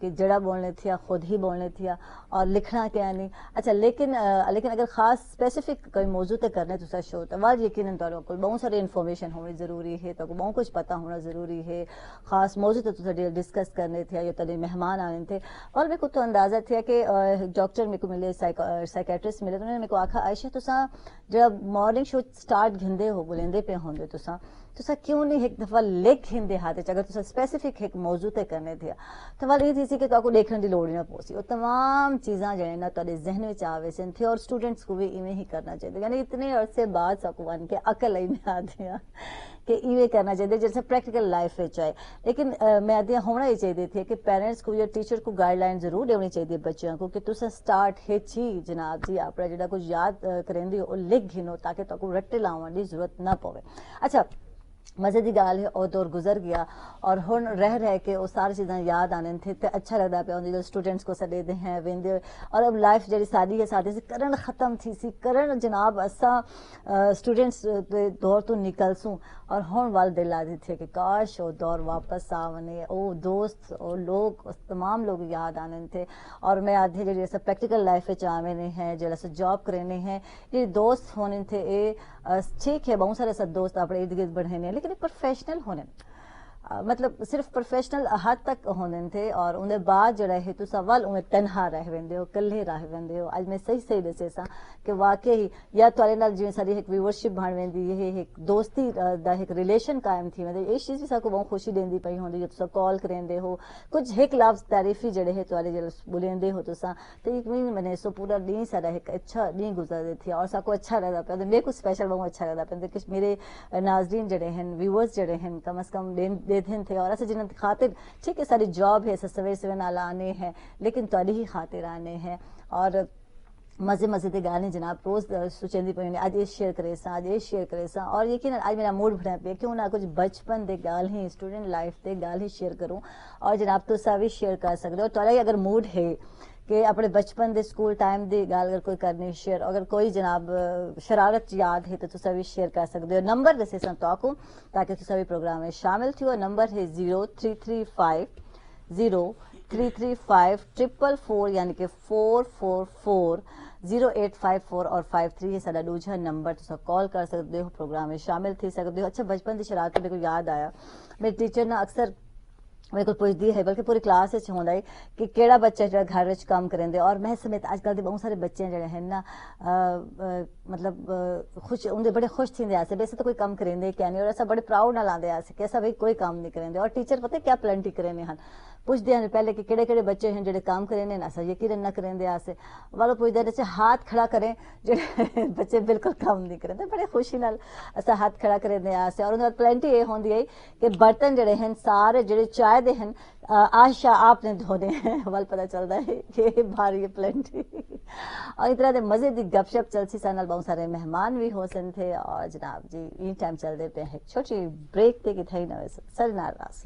کہ جڑا بولنے تھیا خود ہی بولنے تھیا اور لکھنا کیا نہیں. اچھا لیکن اگر خاص اسپیسیفک کوئی موضوع تے کرنے تو شو تو بعد یقیناً کو بہت ساری انفارمیشن ہونی ضروری ہے, تو بہت کچھ پتہ ہونا ضروری ہے. خاص موضوع تے ڈسکس کرنے تھے یا تیرے مہمان آنے تھے. اور میرے کو تو اندازہ تھا کہ ڈاکٹر میرے کو ملے, سائیکیٹرسٹ ملے, تو انہوں نے میرے کو آکھا عائشہ تساں جب مارننگ شو سٹارٹ گھندے ہو بولندے پہ ہوندے تساں کیوں نہیں ایک دفعہ لکھ ہندے ہاتھ اگر تساں اسپیسیفک ایک موضوع تے کرنے تھے تو وال یہ تھی کہ تو کو دیکھنے کی لوڑ ہی نہ پوسی. وہ تمام چیزاں جو ہے نا تیرے ذہن میں آوے سن تھے, اور اسٹوڈنٹس کو بھی ایویں ہی کرنا چاہیے. یعنی اتنے عرصے بعد سکوان کے عقل آئی میں آتی ہیں کہ ایویں کرنا چاہیے جیسے پریکٹیکل لائف میں چاہے. لیکن میں آدھی ہونا ہی چاہیے تھے کہ پیرنٹس کو یا ٹیچر کو گائیڈ لائن ضرور دینی چاہیے بچوں کو کہ تساں سٹارٹ ہی جناب جی اپنا جڑا کچھ یاد کریں دی وہ لکھ گھنو تاکہ تو کو رٹے لاؤن کی ضرورت نہ پوے. اچھا مزے کی گال ہے, اور دور گزر گیا اور ہن رہ کے وہ ساری چیزاں یاد آنے تھے تو اچھا لگتا پیا جو اسٹوڈنٹس کو سڈے دے ہیں ویندے. اور اب لائف جی ساری ہے ساتھی سے کرن ختم تھی سی کرن جناب اساں اسٹوڈنٹس دور تو نکل سوں. اور ہن وال دل آتی تھے کہ کاش وہ دور واپس آنے, وہ دوست وہ لوگ تمام لوگ یاد آنے تھے. اور میں آدھی جی ایسا پریکٹیکل لائف آنے ہیں جیسے جاب کرنے ہیں یہ دوست ہونے تھے. یہ ٹھیک ہے بہت سارے ایسا دوست اپنے ارد گرد بڑھنے ہیں لیکن پروفیشنل ہونے مطلب صرف پروفیشنل حد تک ہونے تھے. اور انہیں بعد جڑا ہے تو سوال انہیں تنہا رہ ویندے ہو کلے رہ ویندے ہو. اج میں صحیح دسے سا کہ واقعی یا تھوڑے نال جی ساری ایک ویورشپ بن ویندی یہ ایک دوستی دا ایک ریلیشن قائم تھی ویندے. اس چیز بھی سا کو بہت خوشی دیندی پئی ہوندی تو کال کریندے ہو کچھ ایک لفظ تعریفی جڑے ہے تھوڑے جڑے بولیندے ہو تو ایک میں سو پورا دن سارا ایک اچھا دن گزرتے تھے اور سا کو اچھا لگتا پیا. میرے کو اسپیشل بہت اچھا لگتا پیا کہ میرے ناظرین جڑے ہیں ویورز جڑے ہیں کم از کم دن تھے. اور ایسے جنہوں خاطر ٹھیک ہے ساری جاب ہے سویر سویر نال آنے ہیں لیکن تاری ہی خاطر آنے ہیں. اور مزے دے گانے جناب روز سوچندی پئی اج یہ شیئر کرے سا اج یہ شیئر کرے سا. اور یقین اج میرا موڈ بنا پیا کیوں نہ کچھ بچپن دے گال ہی اسٹوڈنٹ لائف دے گال ہی شیئر کروں. اور جناب تو سا بھی شیئر کر سکتے ہو تھوڑا اگر موڈ ہے کہ اپنے بچپن دے اسکول ٹائم دی گال اگر کوئی کرنی شیئر اگر کوئی جناب شرارت یاد ہے تو تسا بھی شیئر کر سکتے ہو. نمبر دسے سن تو کو تاکہ تسا بھی پروگرام میں شامل تھیو. نمبر ہے 0335 یعنی کہ 444 0854 اور 53 ہے سارا دوجا نمبر تسا کال کر سکتے ہو پروگرام میں شامل تھی سکتے ہو. اچھا بچپن دی شرارت میرے کو یاد آیا میرے ٹیچر نے اکثر میرے کو پوچھتی ہے بلکہ پوری کلاس ہوندا ہے کہ کیڑا بچہ جو گھر وچ کام کریں دے. اور میں سمیت اج کل دے بہت سارے بچے جڑے ہیں نا مطلب خوش اندے بڑے خوش تھیندے آسے ویسے تو کوئی کام کریں دے کیا نہیں اور ایسا بڑے پراؤڈ نال آندے آسے کہ ایسا بھائی کوئی کام نہیں کریں دے. اور ٹیچر پتہ کیا پلنٹی کریں ہن پوچھتے ہیں پہلے کہ کہڑے بچے ہیں جڑے کام کریں نا ایسا یقین نہ کریں دے آسے والو پوچھتے ہیں ہاتھ کھڑا کریں جڑے بچے بالکل کام نہیں کریں دے. بڑے خوشی نال ایسا ہاتھ کھڑا کریں دے آسے. اور انہاں پلنٹی یہ ہوندی ہے کہ برتن جڑے ہیں سارے جڑے چائے دے ہیں آشا آپ نے دھونے ہیں وال پتہ چلتا ہے کہ بھاری پلنٹی. اور اتنا دے مزے دی گپ شپ چلسی سن بہت سارے مہمان بھی ہو سن تھے. اور جناب جی یہ ٹائم چل دے پہ ایک چھوٹی بریک تے کہ تھئی نہ ویسے سر ناراض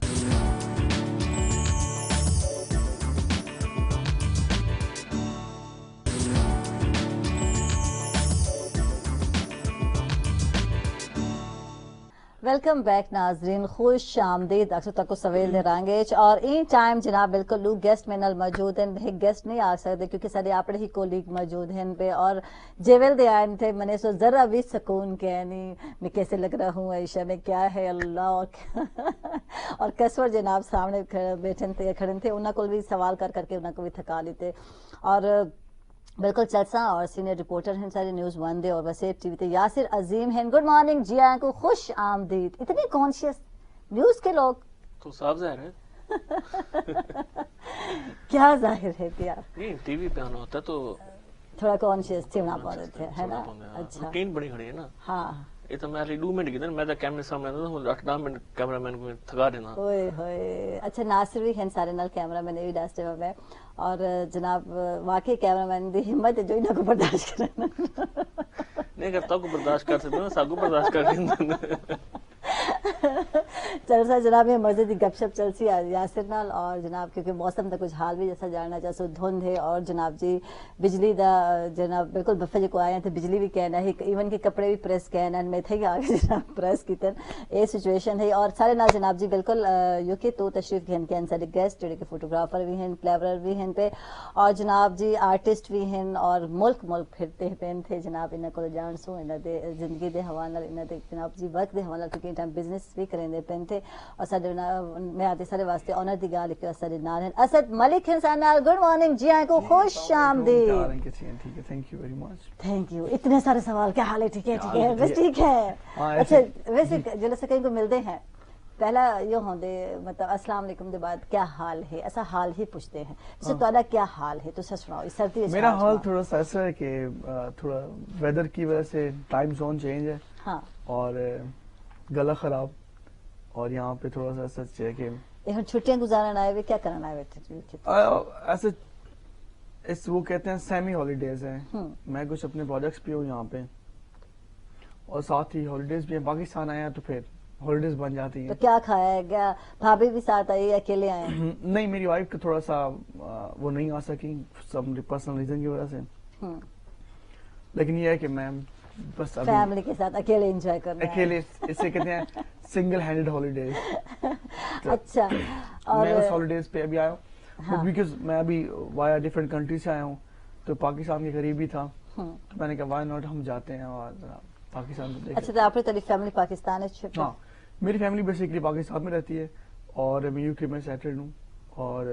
ویلکم بیک ناظرین خوش آمدید اکثر تک کو سویل دے رانگے. اور این ٹائم جناب بالکل لوگ گیسٹ میں نال موجود ہیں ایک گیسٹ نہیں آ سکتے کیونکہ سارے اپنے ہی کولیگ موجود ہیں پہ. اور جیول دے آئے تھے میں نے سو ذرا بھی سکون کیا نہیں میں کیسے لگ رہا ہوں عائشہ میں کیا ہے اللہ اور کسور جناب سامنے بیٹھے تھے کھڑے تھے انہوں کو بھی سوال کر کے انہوں کو بھی تھکا لیتے. اور بالکل چلسا اور سینئر رپورٹر ہیں سارے نیوز ون دے اور وسیب ٹی وی تے یاسر عظیم ہیں. گڈ مارننگ جی آئیں کو خوش آمدید. اتنی کانشیس نیوز کے لوگ تو صاف ظاہر ہے کیا ظاہر ہے یار نہیں ٹی وی پہ آنا ہوتا ہے تو تھوڑا کانشیس تھے ہونا پڑے تھے ہے نا. اچھا روٹین بڑی کھڑی ہے نا. ہاں یہ تو میں 2 منٹ کی میں تو کیمرے سامنے آتا 8-10 منٹ کیمرہ مین کو تھکا دینا. اوئے ہوئے اچھا ناصر بھی ہیں سارے نال کیمرہ مین بھی ڈسٹے میں. اور جناب واقعی کیمرہ مین دی ہمت جو انہاں کو برداشت کرنا نہیں کرتا کو برداشت کر سکتے ہیں سب کو برداشت کر دیں. سرسا جناب یہ مزے کی گپ شپ چلسی یاسر نال اور جناب کیونکہ موسم کا کچھ حال بھی جیسا جاننا چاہو دھند ہے اور جناب جی بجلی دا جناب بالکل بفے جو آئے ہیں بجلی بھی کہنا ہے ایون کہ کپڑے بھی پریس کہنا میں تھے ہی آگے جناب پریس کیتے یہ سچویشن ہے اور سارے نال جناب جی بالکل یو کے تو تشریف گھن کے سارے گیسٹ جڑے کہ فوٹوگرافر بھی ہیں پلیورر بھی ہیں پہ اور جناب جی آرٹسٹ بھی ہیں اور ملک پھرتے پین تھے جناب انہوں کو جان سو انہوں دے زندگی دے حوالے انہوں دے جناب جی ورک دے حوالے کیونکہ ٹائم بزنس بھی کریں دے پین تھے اور سارے میں آتے سارے واسطے آنر دی گال کہ سارے نال ہیں اسد ملک انسان نال گڈ مارننگ جی آئیں کو خوش آمدید تھینک یو اتنے سارے سوال کیا حال ہے ٹھیک ہے بس ٹھیک ہے اچھا ویسے جلے سے کہیں کو ملتے ہیں پہلا یہ ہوندے مطلب السلام علیکم دے بعد کیا حال ہے ایسا حال ہی پوچھتے ہیں جیسے تہاڈا کیا حال ہے تو سناؤ سردی میرا حال تھوڑا سا ایسا ہے کہ تھوڑا ویدر کی وجہ سے ٹائم زون چینج ہے ہاں اور گلا خراب اور یہاں پہ تھوڑا سا سچ ہے کہ چھٹیاں گزارن آئے ہوئے کیا کرنا آئے ہوئے ایسے اس وہ کہتے ہیں سیمی ہالیڈیز ہیں میں کچھ اپنے پروجیکٹس بھی ہوں یہاں پہ اور ساتھ ہی ہالیڈیز بھی ہیں پاکستان آئے ہیں تو پھر ہالیڈیز بن جاتی ہیں تو کیا کھایا ہے کیا بھابھی بھی ساتھ آئی اکیلے آئے نہیں میری وائف کا تھوڑا سا وہ نہیں آ سکی سب پرسنل ریزن کی وجہ سے لیکن یہ ہے کہ میں بس فیملی کے ساتھ اکیلے انجوائے کرنا اکیلے اسے کہتے ہیں سنگل ہینڈڈ ہالیڈیز اچھا میں اس ہالیڈیز پہ ابھی آیا ہوں بیکاز میں ابھی وایا ڈفرینٹ کنٹری سے آیا ہوں تو پاکستان کے قریب ہی تھا تو میں نے کہا وائی ناٹ ہم جاتے ہیں اور پاکستان کو دیکھیں. اچھا تو آپ کی فیملی پاکستان ہے؟ ہاں میری فیملی بیسیکلی پاکستان میں رہتی ہے اور میں یو کے میں سیٹلڈ ہوں اور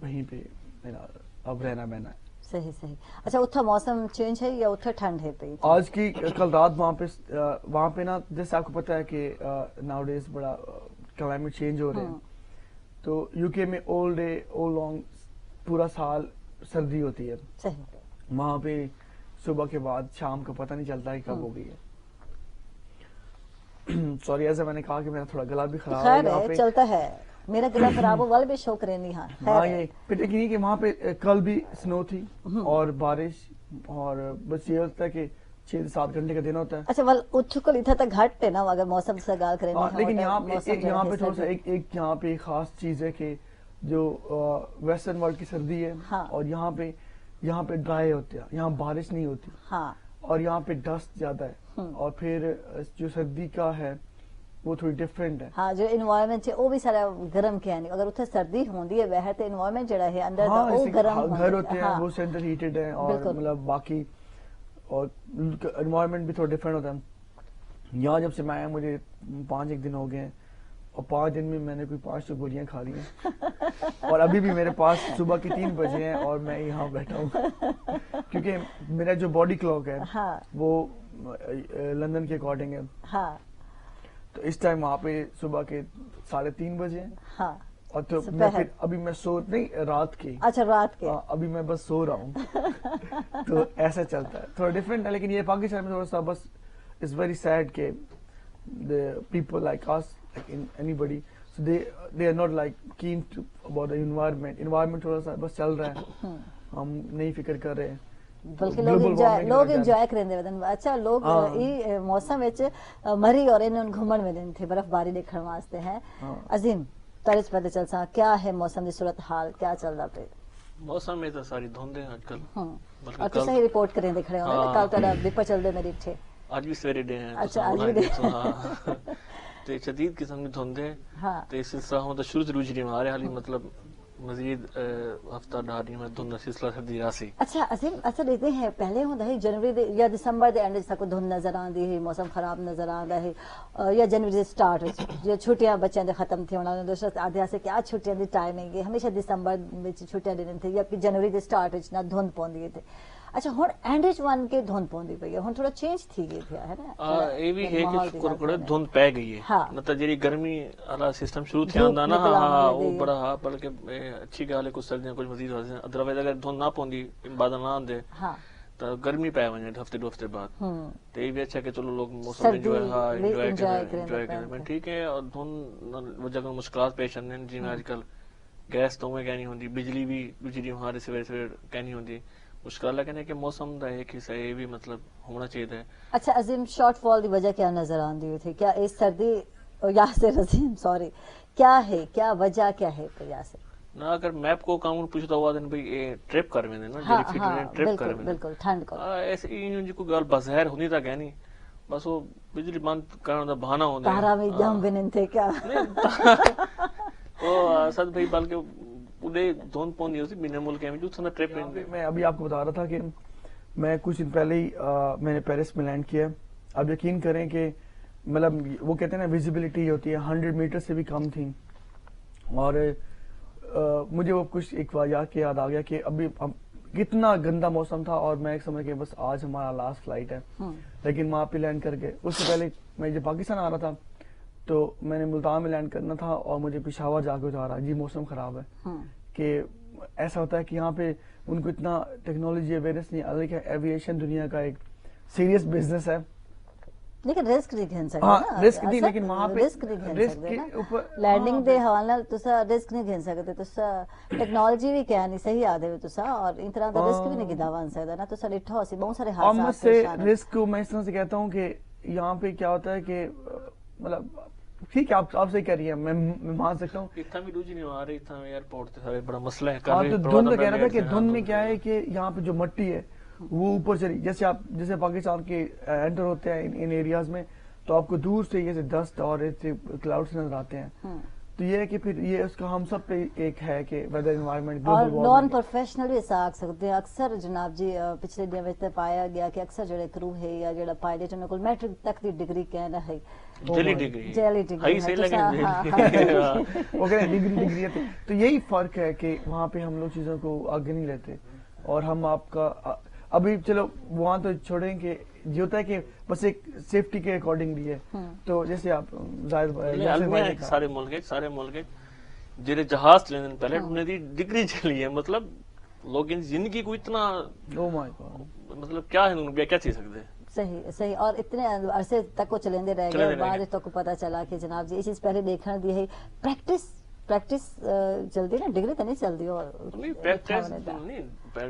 وہیں پہ میرا اب رہنا بہنا ہے. صحیح اچھا اتھا موسم چینج ہے یا اتھا ٹھنڈ ہے پہ آج کی کل رات وہاں پہ نا جیسے آپ کو پتا ہے کہ ناؤ ڈیز بڑا کلائمیٹ چینج ہو رہے ہیں تو یو کے میں آل ڈے آل لانگ پورا سال سردی ہوتی ہے. صحیح وہاں پہ صبح کے بعد شام کا پتہ نہیں چلتا ہے کب ہو گئی ہے. سوری ایسا میں نے کہا کہ میرا تھوڑا گلا بھی خراب ہے یہاں پہ چلتا ہے میرا گلا خراب ہو والے بھی شوق رہنی ہاں یہ پھر یقین کہ وہاں پہ کل بھی سنو تھی اور بارش اور بس یہ ہوتا ہے کہ 6-7 گھنٹے کا دن ہوتا ہے. اچھا ول اتھکل اتھا تک گھٹ ہے نا اگر موسم سے گال کریں لیکن یہاں پہ تھوڑا سا ایک یہاں پہ خاص چیز ہے کہ جو ویسٹرن ورلڈ کی سردی ہے اور یہاں پہ ڈرائی ہوتے ہیں یہاں بارش نہیں ہوتی اور یہاں پہ ڈسٹ زیادہ ہے اور پھر جو سردی کا ہے وہ تھوڑی ڈفرینٹ ہے. ہاں جو انوائرمنٹ ہے وہ بھی سارا گرم کیا نہیں اگر اتھے سردی ہوندی ہے باہر تے انوائرمنٹ جڑا ہے اندر دا وہ گرم گھر ہوتے ہیں وہ سینٹر ہیٹڈ ہیں اور مطلب باقی اور انوائرمنٹ بھی تھوڑا ڈفرینٹ ہوتا ہے. یہاں جب سے میں آیا مجھے 5 دن ہو گئے ہیں اور 5 دن میں نے کوئی 5 گولیاں کھا لی ہیں اور ابھی بھی میرے پاس صبح کے 3 بجے ہیں اور میں یہاں بیٹھا ہوں کیونکہ میرا جو باڈی کلاک ہے وہ لندن کے اکارڈنگ ہے تو اس ٹائم وہاں پہ صبح کے 3:30 بجے ہیں اور تو میں پھر ابھی میں سو نہیں رات کی اچھا رات کے ابھی میں بس سو رہا ہوں تو ایسا چلتا ہے تھوڑا ڈفرینٹ ہے. لیکن یہ پاکستان میں تھوڑا سا بس اٹس ویری سیڈ کہ the people like us like anybody so they are not like keen to about the environment تھوڑا سا بس چل رہا ہے ہم نہیں فکر کر رہے ہیں بلکہ لوگ انجوائے کریں دے ودن. اچھا لوگ ای موسم وچ مری اور انہوں گھومن میں دن تھے برف باری دیکھن واسطے ہیں. عظیم تارس پتہ چل سا کیا ہے موسم دی صورت حال کیا چل رہا پہ موسم میں تو ساری دھوندیں آج کل اور تو صحیح رپورٹ کریں دے کھڑے ہونے کل تہاڈا بیپر چل دے میری تھے آج بھی سویرے ڈے ہیں. اچھا آج بھی ڈے تو شدید قسم کی دھوندیں تو اس سلسلہ ہوں تو شروع سے روج رہی ہمارے حالی مطلب مزید ہفتہ ڈھاری میں دھند سلسلہ سردی راسی. اچھا عظیم اچھا دیکھتے ہیں پہلے ہوں دہی جنوری دے یا دسمبر دے اینڈ تک دھند نظر آندی ہے موسم خراب نظر آندا ہے یا جنوری دے سٹارٹ جو چھٹیاں بچیاں دے ختم تھی ہونا دوسرا آدھے سے کیا چھٹیاں دی ٹائمنگ ہے ہمیشہ دسمبر وچ چھٹیاں دین تھے یا کہ جنوری دے سٹارٹ وچ نہ دھند پوندی تھے. اچھا ہن اینڈ وچ ون کے دھند پوندی پئی ہے ہن تھوڑا چینج تھی گئی تھی ہے نا اے بھی ہے کہ کڑکڑ دھند پے گئی ہے مطلب جڑی گرمی والا سسٹم شروع تھیا ہوندا نا ہاں وہ بڑا بلکہ اچھی گل ہے کچھ سردیاں کچھ مزید ہو جائیں ادروائز اگر دھند نہ پوندی بادل نہ آندے تو گرمی پے ونجے ہفتے 2 ہفتے بعد تو یہ بھی اچھا کہ چلو لوگ موسم انجوائے کریں ٹھیک ہے. اور دھند وہ جگہ مشکلات پیش آندے جی میں آج کل گیس تو میں کہنی ہوندی بجلی بھی ہمارے سویرے کہنی ہوندی مشکل ہے کہ موسم دا ایک حصہ یہ بھی مطلب ہونا چاہیے. اچھا عظیم شارٹ فال دی وجہ کیا نظر آندی تھی کیا اس سردی یاسر عظیم سوری کیا ہے, کیا وجہ کیا ہے پھر یاسر؟ نا اگر میپ کو کام پوچھتا ہوا دن بھئی اے ٹرپ کر ویندے نا جڑی فٹ نے ٹرپ کر ویندے بالکل ٹھنڈ کو ایسے ہی جو کوئی گل بظاہر ہونی تا کہنی بس وہ بجلی بند کرن دا بہانہ ہوندا تارا میں جم بنن تھے کیا او اسد بھائی بلکہ پورے دھند پوندی ہوسی بین ملک میں جو تھنا ٹرپ میں ابھی آپ کو بتا رہا تھا کہ میں کچھ دن پہلے ہی میں نے پیرس میں لینڈ کیا. اب یقین کریں کہ مطلب وہ کہتے ہیں نا ویزیبلٹی ہوتی ہے 100 میٹر سے بھی کم تھی, اور مجھے وہ کچھ ایک واقعات کے یاد آ گیا کہ ابھی کتنا گندا موسم تھا اور میں ایک سمجھ کے بس آج ہمارا لاسٹ فلائٹ ہے, لیکن وہاں پہ لینڈ کر کے اس سے پہلے میں جب پاکستان آ رہا تھا تو میں نے ملتان میں لینڈ کرنا تھا اور مجھے پشاور جا کے اتارا جی موسم خراب ہے. کہ ایسا ہوتا ہے کہ یہاں پہ ان کو اتنا ٹیکنالوجی اویئرنیس نہیں آ رہی کہ ایویشن دنیا کا ایک سیریس بزنس ہے, لیکن رسک نہیں گھن سکتے ہاں نا, رسک نہیں, لیکن وہاں پہ رسک نہیں گھن رسک سکتے کے نا اوپر لینڈنگ دے حوالے نال تسا رسک نہیں گھن سکتے, تسا ٹیکنالوجی بھی کہہ نہیں صحیح آدے تسا اور ان طرح دا رسک بھی نہیں گدا بن سکتا نا. تسا ڈٹھا ہوسی بہت سارے حادثات سے رسک کو میں اس طرح سے کہتا ہوں کہ یہاں پہ کیا ہوتا ہے کہ مطلب ٹھیک ہے آپ سے کہہ رہی ہیں میں مان سکتا ہوں اتنا بھی دوجی نہیں آ رہی اتنا ایئرپورٹ تے سارے بڑا مسئلہ ہے. ہاں تو دھند کہہ رہا تھا کہ دھند میں کیا ہے کہ یہاں پہ جو مٹی ہے وہ اوپر چلی, جیسے پاکستان کے انٹر ہوتے ہیں ان ایریاز میں تو آپ کو دور سے یہ ڈسٹ اور کلاؤڈز نظر آتے ہیں. تو یہ ہے کہ پھر یہ اس کا ہم سب پہ ایک ہے کہ ویدر انوائرمنٹ اور نان پروفیشنل بھی آ سکتے ہیں. اکثر جناب جی پچھلے دنوں میں پایا گیا کہ اکثر جڑے کرو ہے یا جڑا پائلٹ انہوں کو میٹرک تک دی ڈگری کہنا ہے, جیلی ڈگری ڈگری ہے. تو یہی فرق ہے کہ وہاں پہ ہم لوگ چیزوں کو آگے نہیں لیتے, اور ہم آپ کا ابھی چلو وہاں تو چھوڑیں کہ یہ ہوتا ہے کہ بس ایک سیفٹی کے اکارڈنگلی ہے. تو جیسے آپ سارے ملک جڑے جہاز چلے پہلے انہیں دی ڈگری چلی ہے, مطلب لوگ زندگی کو اتنا مطلب کیا ہے کیا چیز سکتے صحیح اور اتنے عرصے تک وہ چلیندے رہ گئے, بعد تک پتہ چلا کہ جناب جی یہ چیز پہلے دیکھنا دی ہے پریکٹس چلتی نا, ڈگری تو نہیں چلتی. اور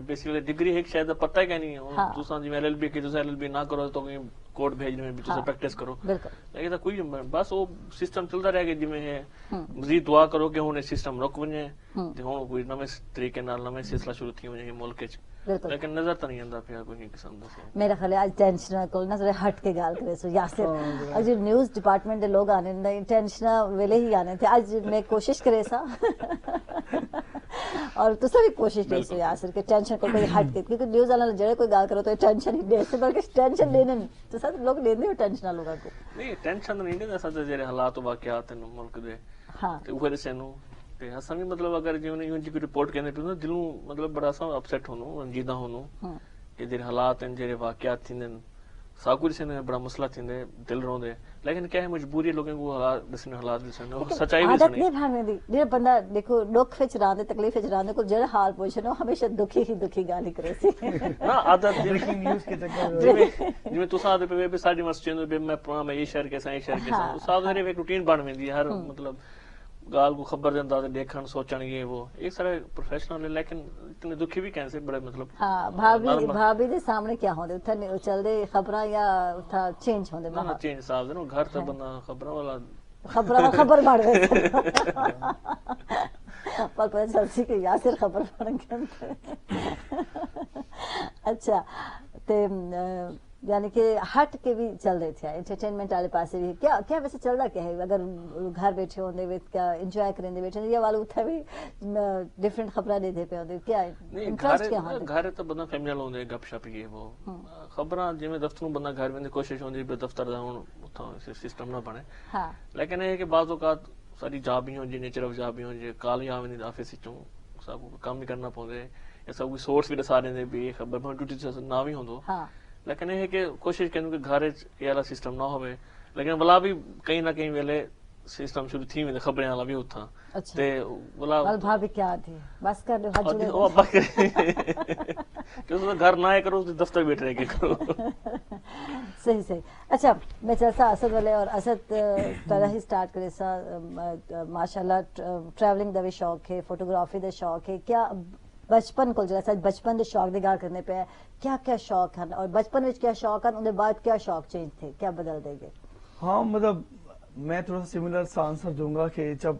بیسیکلی ڈگری ہے شاید پتہ ہے نہیں دوسرا جی ایل ایل بی کہ ایل ایل بی نہ کرو تو کوڈ بھیجنے میں بھی تو پریکٹس کرو, لیکن کوئی بس وہ سسٹم چلتا رہے گا جی میں ہے مزید دعا کرو کہ ہوں سسٹم رک ونجے ہوں کوئی نویں طریقے نال نویں سلسلہ شروع تھی ونجے ملک وچ, لیکن نظر تو نہیں آندا پیا کوئی قسم دا. میرا خیال ہے اج ٹینشن کو نہ ذرا ہٹ کے گل کرے سو یاسر, اج نیوز ڈپارٹمنٹ دے لوگ آنے نہیں ٹینشن ویلے ہی آنے تھے. اج میں کوشش کرے سا اور تسا بھی کوشش کرے سو یاسر کہ ٹینشن کو کوئی ہٹ کے, کیونکہ نیوز والا جڑے کوئی گل کرو تو ٹینشن ہی دے سے بلکہ ٹینشن لینے تو سب لوگ لیندے ہو ٹینشن لوگوں کو. نہیں ٹینشن نہیں لیندے سب جڑے حالات واقعات ہیں ملک دے ہاں تے اوپر سے نو تے اساں بھی مطلب اگر جیون ایون جی کوئی رپورٹ کرنے تو دلوں مطلب بڑا سا اپسیٹ ہونو رنجیدہ ہونو کہ جڑے حالات ہیں جڑے واقعات تھیندے سب کچھ سے بڑا مسئلہ تھیندے دل روندے, لیکن کیا ہے مجبوری لوگوں کو حالات دسنے حالات بھی سن سچائی بھی عادت نہیں بھانے دی جڑا بندہ دیکھو دکھ وچ راندے تکلیف وچ راندے کو جڑا حال پوچھنو ہمیشہ دکھی گالی کرے سی نا عادت بریکنگ نیوز کے چکر جے تو ساتھ پہ ساڈی مسجد میں میں یہ شہر کے یہ شہر کے ساتھ میرے ایک روٹین بن ویندی ہر مطلب گال کو خبر دیندا تے دیکھن سوچن یہ وہ ایک سارے پروفیشنل ہے, لیکن اتنے دکھی بھی کیسے بڑے مطلب ہاں بھابی دے سامنے کیا ہوندے اوتھے چل دے خبراں یا اوتھا چینج ہوندے نا چینج صاحب دے گھر تے بندہ خبراں والا خبر بڑھ گئے پر پتہ چلسی کہ یاسر خبر بن گئے. اچھا تے یعنی کہ ہٹ کے بھی چل رہے تھے انٹرٹینمنٹ والے پاسے بھی کیا ویسے چل رہا کیا ہے اگر گھر بیٹھے ہوندے وچ کیا انجوائے کرندے بیٹھے یا والو اوتھے بھی ڈیفرنٹ خبراں دے پے ہوندے کیا انٹرسٹ کیا ہوندا گھر تے بندہ فیملی نال ہوندے گپ شپ یہ وہ خبراں جویں دفتروں بندہ گھر ویندے کوشش ہوندی ہے دفتر دا ہن اوتھا سسٹم نہ بنے, لیکن یہ کہ بعض اوقات ساری جاب ہی ہوں جی نیچر آف جاب ہی ہوں جی کال ہی آویں آفس وچوں سب کام بھی کرنا پوندے یا سب کوئی سورس بھی دسا دے بھی خبر میں ڈیوٹی نہ بھی ہوندو, لیکن یہ کہ کوشش کروں کہ گھر یہ والا سسٹم نہ ہوئے, لیکن بلا بھی کہیں نہ کہیں ویلے سسٹم شروع تھی ویندے خبریں والا بھی اتھا تے بلا بھابی کیا تھی بس کر دو حج او ابا کہ گھر نہ کرو دفتر بیٹھ رہ کے کرو. صحیح. اچھا میں چلتا اسد والے اور اسد طرح ہی سٹارٹ کرے سا ماشاءاللہ ٹریولنگ دا بھی شوق ہے, فوٹوگرافی دا شوق ہے, کیا بچپن کو جیسا بچپن دے شوق دی گل کرنے پہ کیا شوق ہیں اور بچپن وچ کیا شوق ہیں ان دے بعد کیا شوق چینج تھے کیا بدل دے گئے؟ ہاں مطلب میں تھوڑا سا سملر سا آنسر دوں گا کہ جب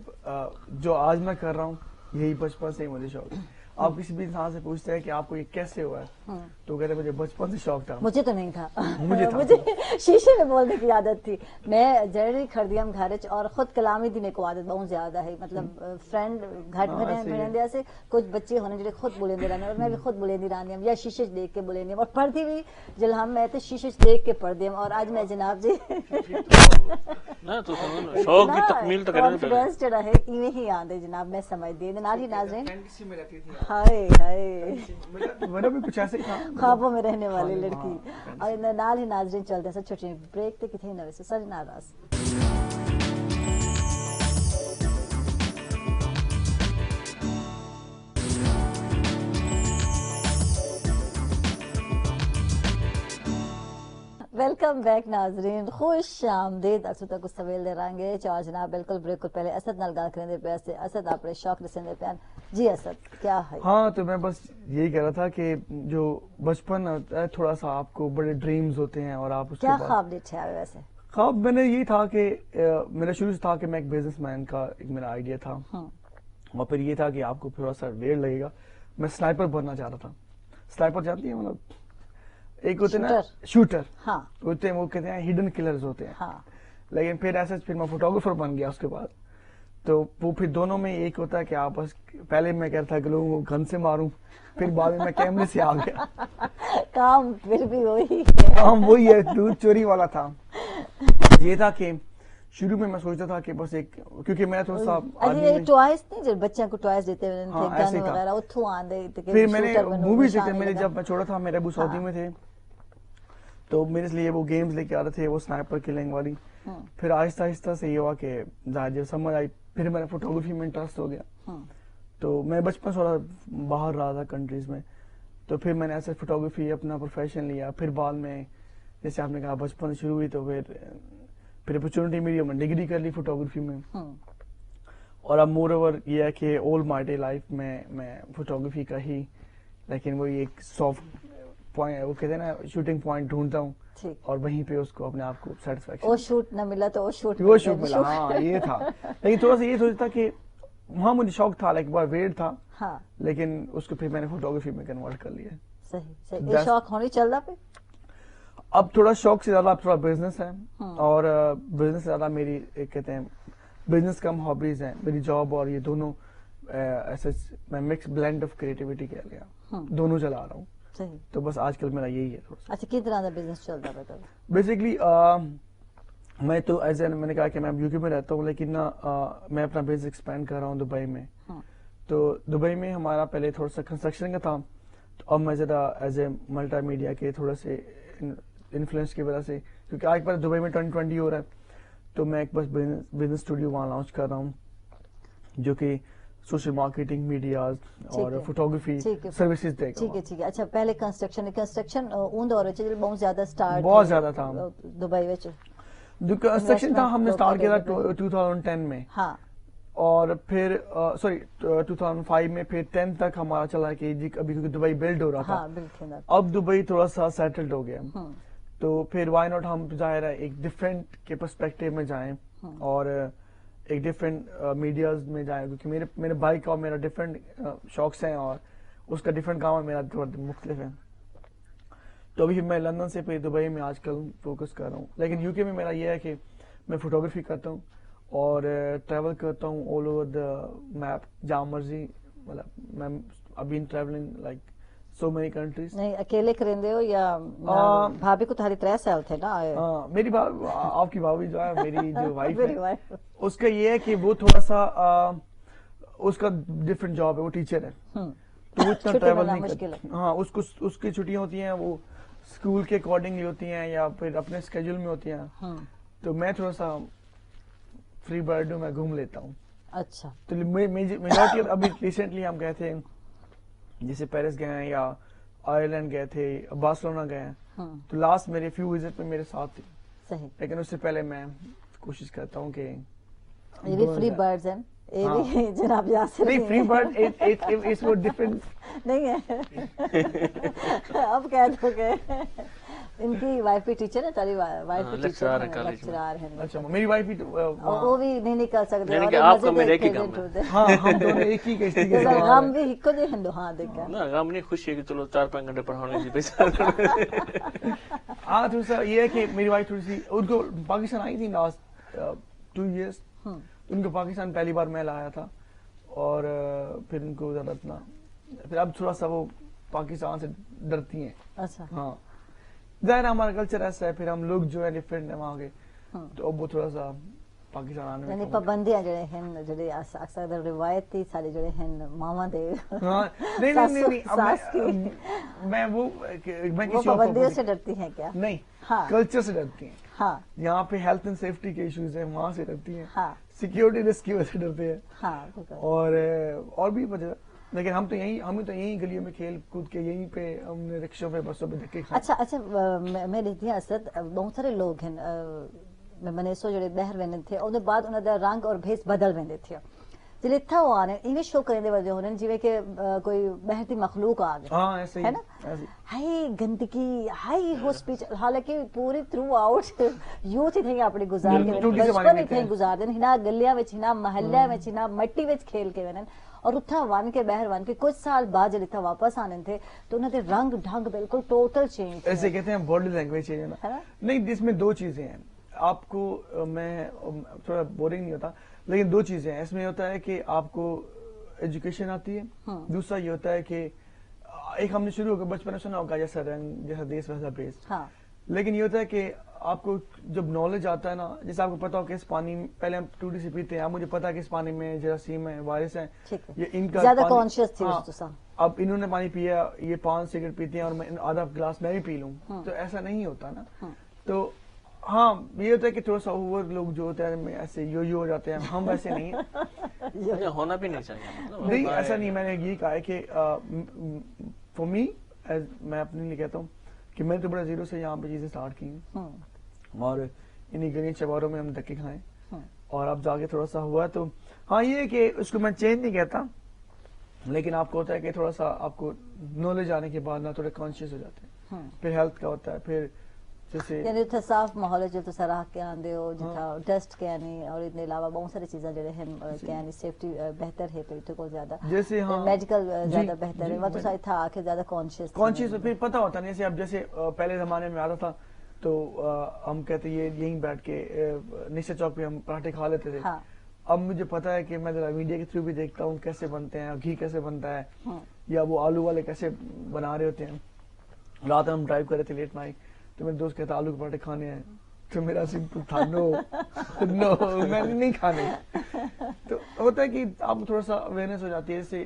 جو آج میں کر رہا ہوں یہی بچپن سے ہی مجھے شوق ہے. آپ کسی بھی انسان سے پوچھتے ہیں کہ آپ کو یہ کیسے ہوا ہے تو کہتے ہیں مجھے بچپن سے شوق تھا. مجھے تو نہیں تھا, مجھے شیشے میں بولنے کی عادت تھی. میں جڑی کھڑدی ہم گھر اور خود کلامی دی کو عادت بہت زیادہ ہے. مطلب فرینڈ گھٹ بنے سے کچھ بچے ہونے جڑے خود بولے رہنے اور میں بھی خود بولے رہی ہوں یا شیشے دیکھ کے بولے اور پڑھتی بھی جل ہم میں تو شیشے دیکھ کے پڑھ دیں. اور آج میں جناب جی شوق کی تکمیل تو کرنے کانفیڈنس جڑا ہے ایویں ہی آندے جناب میں سمجھ دی نال ہی ناظرین. ہائے ہائے میرا بھی کچھ ایسے ہی تھا, خوابوں میں رہنے والی لڑکی. اور نال ہی ناظرین چلتے ہیں سر چھوٹی بریک تے کتنے نوے سے سر ناراض. ویلکم بیک ناظرین, خوش آمدید. اصل تک سویل دے رہیں گے چار جناب بالکل بریک کو پہلے اسد نال گل کرنے دے پے سے. اسد اپنے شوق دسن دے پے. جی اسد کیا ہے؟ ہاں تو میں بس یہی کہہ رہا تھا کہ جو بچپن ہوتا ہے تھوڑا سا آپ کو بڑے ڈریمز ہوتے ہیں اور آپ اس کیا خواب دیکھے ہیں ویسے؟ خواب میں نے یہی تھا کہ میرا شروع سے تھا کہ میں ایک بزنس مین کا ایک میرا آئیڈیا تھا اور پھر یہ تھا کہ آپ کو تھوڑا سا ویئرڈ لگے گا, میں سنائپر بننا چاہ رہا تھا. سنائپر جانتی ہیں مطلب ایک ہوتے ہیں نا شوٹر, ہاں ہوتے ہیں وہ کہتے ہیں ہڈن کلرز ہوتے ہیں. ہاں لیکن پھر ایسا پھر میں فوٹوگرافر بن گیا اس کے بعد. تو وہ پھر دونوں میں ایک ہوتا ہے کہ آپ بس پہلے میں کہتا تھا کہ لوگوں کو گن سے ماروں, پھر بعد میں کیمرے سے آ گیا. کام پھر بھی وہی کام وہی ہے, دودھ چوری والا تھا. یہ تھا کہ شروع میں میں سوچتا تھا کہ بس ایک کیونکہ میں تھوڑا سا ٹوائز نہیں جو بچوں کو ٹوائز دیتے ہوئے گن وغیرہ اتھوں آندے. پھر میں نے موویز دیکھتے, میں نے جب میں چھوٹا تھا میرے ابو سعودی میں تھے تو میرے لیے وہ گیمز لے کے آ رہے تھے وہ سنائپر کلنگ والی. پھر آہستہ آہستہ سے یہ ہوا کہ جب سمجھ آئی پھر میں نے فوٹوگرافی میں انٹرسٹ ہو گیا. تو میں بچپن سے باہر رہا تھا کنٹریز میں, تو پھر میں نے ایسے فوٹوگرافی اپنا پروفیشن لیا. پھر بعد میں جیسے آپ نے کہا بچپن شروع ہوئی تو پھر اپرچونٹی ملی, میں ڈگری کر لی فوٹوگرافی میں. اور اب مور اوور یہ ہے کہ آل مائی ڈے لائف میں فوٹوگرافی کا ہی لیکن وہی ایک سافٹ پوائنٹ وہ کہتے ہیں نا شوٹنگ پوائنٹ ڈھونڈتا ہوں اور وہیں پہ اس کو اپنے آپ کو سیٹسفیکشن. وہ شوٹ نہ ملا تو وہ شوٹ ملا. ہاں یہ تھا, لیکن تھوڑا سا یہ سوچتا کہ وہاں مجھے شوق تھا لائک بہت ویئرڈ تھا, لیکن اس کو پھر میں نے فوٹوگرافی میں کنورٹ کر لیا. صحیح یہ شوق ہونے چل رہا پہ. اب تھوڑا شوق سے زیادہ اب تھوڑا بزنس ہے اور بزنس سے زیادہ میری کہتے ہیں بزنس کم ہابیز ہیں. میری جاب اور یہ دونوں ایسے میں مکس بلینڈ آف کریٹیوٹی کیا گیا, دونوں چلا رہا ہوں. تو بس آج کل میرا یہی ہے تھوڑا سا. اچھا کس طرح کا بزنس چل رہا ہے؟ بیسکلی میں تو ایز اے میں نے کہا کہ میں یو کے میں رہتا ہوں لیکن میں اپنا بزنس ایکسپینڈ کر رہا ہوں دبئی میں. تو دبئی میں ہمارا پہلے تھوڑا سا کنسٹرکشن کا تھا, تو اب میں زیادہ ایز اے ملٹی میڈیا کے تھوڑا سے انفلوئنس کی وجہ سے کیونکہ آج پر دبئی میں 2020 ہو رہا ہے تو میں ایک بس بزنس اسٹوڈیو وہاں لانچ کر رہا ہوں جو کہ سوشل مارکیٹنگ میڈیاز اور فوٹوگرافی سروسز دے گا. ٹھیک ہے. اچھا پہلے کنسٹرکشن اون دور وچ بہت زیادہ سٹارٹ بہت زیادہ تھا دبئی وچ. کنسٹرکشن تھا ہم نے سٹارٹ کیا تھا 2010 میں. ہاں اور پھر سوری 2005 میں پھر 10 تک ہمارا چلا کہ جی ابھی کیونکہ دبئی بلڈ ہو رہا تھا. اب دبئی تھوڑا سا سیٹلڈ ہو گیا تو پھر وائی ناٹ ہم ظاہر ہے ایک ڈفرینٹ کے پرسپیکٹو میں جائیں اور ایک ڈفرینٹ میڈیاز میں جائیں کیونکہ میرے بھائی کا اور میرا ڈفرینٹ شوقس ہیں اور اس کا ڈفرینٹ کام ہے, میرا تھوڑا مختلف ہے. تو ابھی میں لندن سے پھر دبئی میں آج کل فوکس کر رہا ہوں. لیکن یو کے میں میرا یہ ہے کہ میں فوٹوگرافی کرتا ہوں اور ٹریول کرتا ہوں آل اوور دا میپ جہاں مرضی. مطلب میں ابھی travelling like so many countries. نہیں اکیلے کرندے ہو یا بھابھی کو تمہاری 3 سال تھے نا؟ ہاں میری آپ کی بھابھی جو ہے میری جو وائف ہے اس کا یہ ہے کہ وہ تھوڑا سا اس کا ڈفرینٹ جاب ہے, وہ ٹیچر ہے تو وہ اتنا ٹریول نہیں کرتا. ہاں اس کی چھٹیاں ہوتی ہیں وہ اسکول کے اکارڈنگلی ہوتی ہیں یا پھر اپنے اسکیڈول میں ہوتی ہیں. تو میں تھوڑا سا فری برڈ ہوں, میں گھوم لیتا ہوں. اچھا تو میجورٹی ابھی ریسنٹلی ہم گئے تھے جیسے پیرس گئے ہیں یا آئرلینڈ گئے تھے, بارسلونا گئے ہیں. تو لاسٹ میرے فیو وزٹ میں میرے ساتھ تھی. صحیح. لیکن اس سے پہلے میں کوشش کرتا ہوں کہ یہ بھی فری برڈز ہیں یہ بھی جناب یاسر نہیں فری برڈ اس کو ڈفرنٹ نہیں ہے اب کہہ دو گے ان کی وائف بھی ٹیچر ہے، تاری وائف بھی لیکچرار ہے ٹیچر ہے، کالج میں. لیکچرار ہے. اچھا میری وائف بھی وہ بھی نہیں نکل سکتے. یعنی کہ آپ کا میرا ایک ہی کام ہے. ہاں ہم دونوں ایک ہی کشتی کے سوار غم ہیں. بھی ہکو دے ہندو. ہاں دیکھا نا غم نہیں، خوشی ہے کہ چلو 4-5 گھنٹے پڑھانے کی پیسہ. ہاں تھوڑا سا یہ ہے کہ میری وائف تھوڑی سی، ان کو پاکستان آئی تھی لاسٹ 2 years. ان کو پاکستان پہلی بار میں لایا تھا اور پھر ان کو زیادہ اتنا، پھر اب تھوڑا سا وہ پاکستان سے ڈرتی ہیں. اچھا. ہاں ظاہر ہمارا کلچر ایسا ہے، پھر ہم لوگ جو ہے ڈفرینٹ ہیں وہاں کے، تو اب وہ تھوڑا سا پاکستان آنے یعنی میں پابندیاں جڑے ہیں جڑے اکثر روایتی سارے جڑے ہیں ماواں دے. ہاں نہیں ساس کی میں وہ وہ پابندیوں سے ڈرتی ہیں کیا؟ نہیں، ہاں کلچر سے ڈرتی ہیں. ہاں یہاں پہ ہیلتھ اینڈ سیفٹی کے ایشوز ہیں، وہاں سے ڈرتی ہیں. ہاں سیکیورٹی رسک کی وجہ سے ڈرتے ہیں. ہاں. اور بھی وجہ، لیکن ہم تو یہیں گلیوں میں کھیل کود کے یہیں پہ ہم نے رکشوں پہ بسوں پہ دھکے کھائے. اچھا میں دیکھتی ہوں اسد بہت سارے لوگ ہیں میں سو جڑے باہر ویندے تھے اودے بعد انہاں دا رنگ اور بھیس بدل ویندے تھے. جلے اتھا وہ آنے ایویں شو کرندے وجہ ہونے جویں کہ کوئی باہر دی مخلوق آ گئی. ہاں ایسے ہی ہے نا؟ ہائی گندگی، ہائی ہاسپٹل، حالانکہ پوری تھرو آؤٹ یوتھ ہی تھے اپنی گزار کے بچپن ہی تھے گزار دین ہنا گلیاں وچ ہنا محلے وچ ہنا مٹی وچ کھیل کے ونن اور اتھا ون کے باہر ون کے کچھ سال بعد جب اتھا واپس آنے تھے تو انہوں نے رنگ ڈھنگ بالکل ٹوٹل چینج. ایسے کہتے ہیں باڈی لینگویج چینج ہے نا. نہیں اس میں 2 چیزیں ہیں. آپ کو میں تھوڑا بورنگ نہیں ہوتا لیکن 2 چیزیں ہیں اس میں. ہوتا ہے کہ آپ کو ایجوکیشن آتی ہے، دوسرا یہ ہوتا ہے کہ ایک ہم نے شروع ہو گیا بچپن میں سنا ہوگا جیسا رنگ جیسا دیس ویسا بیس. لیکن یہ ہوتا ہے کہ آپ کو جب نالج آتا ہے نا، جیسے آپ کو پتا ہو کہ اس پانی میں پہلے ہم ٹوٹی سے پیتے ہیں، اب مجھے پتا ہے کہ اس پانی میں جراثیم ہے، وائرس ہیں، یہ ان کا زیادہ کانشیس تھی. اب انہوں نے پانی پیا، یہ 5 سگریٹ پیتے ہیں اور میں آدھا گلاس میں بھی پی لوں، تو ایسا نہیں ہوتا نا. تو ہاں یہ ہوتا ہے کہ تھوڑا سا اوور لوگ جو ہوتے ہیں ایسے یو ہو جاتے ہیں، ہم ویسے نہیں ہیں. ہونا بھی نہیں چاہیے. نہیں ایسا نہیں، میں نے یہی کہا ہے کہ فور می میں اپنے لیے کہتا ہوں کہ میں تو بڑا زیرو سے یہاں پہ چیزیں سٹارٹ کی ہیں اور انہیں گلیوں چواروں میں ہم دھکے کھائیں اور اب جا کے تھوڑا سا ہوا. تو ہاں یہ ہے کہ اس کو میں چینج نہیں کہتا، لیکن آپ کو ہوتا ہے کہ تھوڑا سا آپ کو نالج آنے کے بعد نا تھوڑے کانشیس ہو جاتے ہیں. پھر ہیلتھ کا ہوتا ہے، پھر جیسے یعنی اتنا صاف ماحول ہے جو تو سراہ کے آندے ہو جتھا ٹیسٹ کے آنی اور اتنے علاوہ بہت ساری چیزیں جڑے ہیں کہ آنی سیفٹی بہتر ہے تو کو زیادہ جیسے ہاں میڈیکل زیادہ بہتر ہے وہ تو ساتھ تھا کہ زیادہ کانشیس پھر پتہ ہوتا نہیں. اب جیسے پہلے زمانے میں آتا تھا تو ہم کہتے یہ یہیں بیٹھ کے نشا چوک پہ ہم پراٹھے کھا لیتے تھے. اب مجھے پتا ہے کہ میں ذرا میڈیا کے تھرو بھی دیکھتا ہوں کیسے بنتے ہیں، گھی کیسے بنتا ہے یا وہ آلو والے کیسے بنا رہے ہوتے ہیں. رات ہم ڈرائیو کر رہے تھے لیٹ نائٹ تو میرے دوست کہتا آلو کے پراٹھے کھانے ہیں تو میرا سمپل تھا نو میں نہیں کھانے. تو ہوتا ہے کہ آپ تھوڑا سا اویئرنیس ہو جاتی ہے. جیسے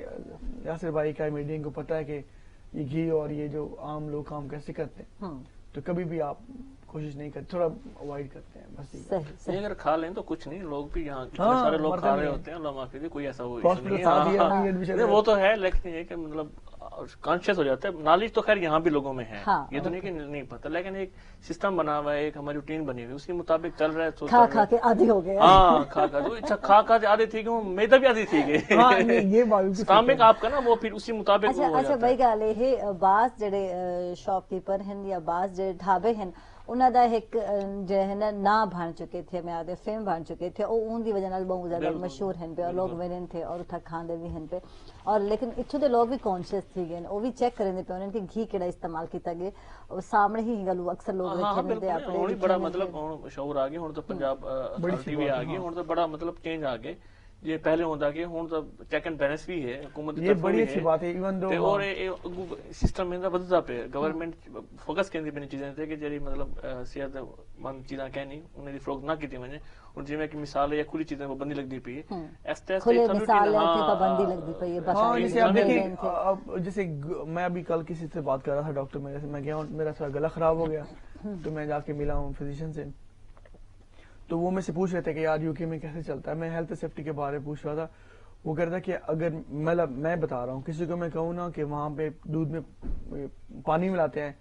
یاسر بھائی کا میڈیا کو پتا ہے کہ یہ گھی اور یہ جو عام لوگ کام کیسے کرتے ہیں تو کبھی بھی آپ کوشش نہیں کرتے، تھوڑا اوائڈ کرتے ہیں بس. یہ اگر کھا لیں تو کچھ نہیں، لوگ بھی یہاں سارے لوگ کھا رہے ہوتے ہیں، اللہ معافی دے، کوئی ایسا وہ تو ہے. لیکن یہ کہ مطلب کانشیس ہو جاتا ہے. نالج تو خیر یہاں بھی لوگوں میں ہے، یہ تو نہیں کہ نہیں پتا، لیکن ایک سسٹم بنا ہوا ہے، ایک ہماری روٹین بنی ہوئی، اس کے مطابق چل رہا ہے. کھا کے عادی ہو گئے. ہاں کھا کے عادی تھی کہ میدا بھی عادی تھی کہ سٹامک آپ کا نا وہ پھر اسی مطابق. اچھا بھائی گل یہ بعض جڑے شاپ کیپر ہیں یا بعض جڑے ڈھابے ہیں انہاں دا ایک جو ہے نا نام بن چکے تھے، میں آدھے فیم بن چکے تھے، وہ ان دی وجہ نال بہت زیادہ مشہور ہیں پہ اور لوگ ونن تھے اور اتھا کھاندے بھی ہیں پہ. اور لیکن اتھوں دے لوگ بھی کانشیس تھی گئے، وہ بھی چیک کریں پہ انہوں کہ گھی کیڑا استعمال کیتا گیا سامنے ہی گلو اکثر لوگ ویکھن دے اپنے بڑا مطلب شعور آ گیا. ہن تو پنجاب ٹی وی آ گئی، ہن تو بڑا مطلب چینج آ گئے. یہ پہلے ہوتا کہ ہن تو چیک اینڈ بیلنس بھی ہے، حکومت یہ بڑی اچھی بات ہے. ایون دو اور سسٹم میں بدلتا پہ گورنمنٹ فوکس کرتی پہ چیزیں تھے کہ جی مطلب صحت مند چیزاں کہنی انہیں فروغ نہ کی وجے. اور جی کہ مثال ہے یا کھلی چیزیں پابندی لگتی پی جیسے میں ابھی کل کسی سے بات کر رہا تھا ڈاکٹر میرے سے، میں گیا میرا تھوڑا گلا خراب ہو گیا تو میں جا کے ملا ہوں فزیشین سے. تو وہ میں سے پوچھ رہے تھے کہ یار یو کے میں کیسے چلتا ہے. میں ہیلتھ سیفٹی کے بارے میں پوچھ رہا تھا. وہ کہتا ہے کہ اگر میں بتا رہا ہوں کسی کو میں کہوں نا کہ وہاں پہ دودھ میں پانی ملاتے ہیں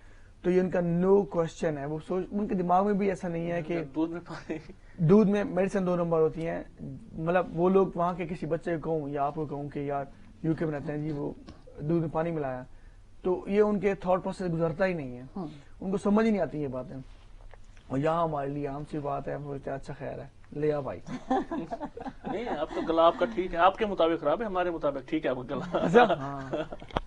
تو یہ ان کا نو کوشچن ہے. وہ ان کے دماغ میں بھی ایسا نہیں ہے کہ دودھ میں میڈیسن 2 نمبر ہوتی ہیں. مطلب وہ لوگ وہاں کے کسی بچے کو کہوں یا آپ کو کہوں کہ یار یو کے میں رہتے ہیں جی وہ دودھ میں پانی ملایا تو یہ ان کے تھاٹ پروسیس گزرتا ہی نہیں ہے. ان کو سمجھ ہی نہیں آتی یہ باتیں. اور یہاں ہمارے لیے عام سی بات ہے, ہم سوچتے ہیں اچھا خیر ہے لیا بھائی. نہیں اب تو گلا آپ کا ٹھیک ہے, آپ کے مطابق خراب ہے, ہمارے مطابق ٹھیک ہے آپ کا گلا. اچھا ہاں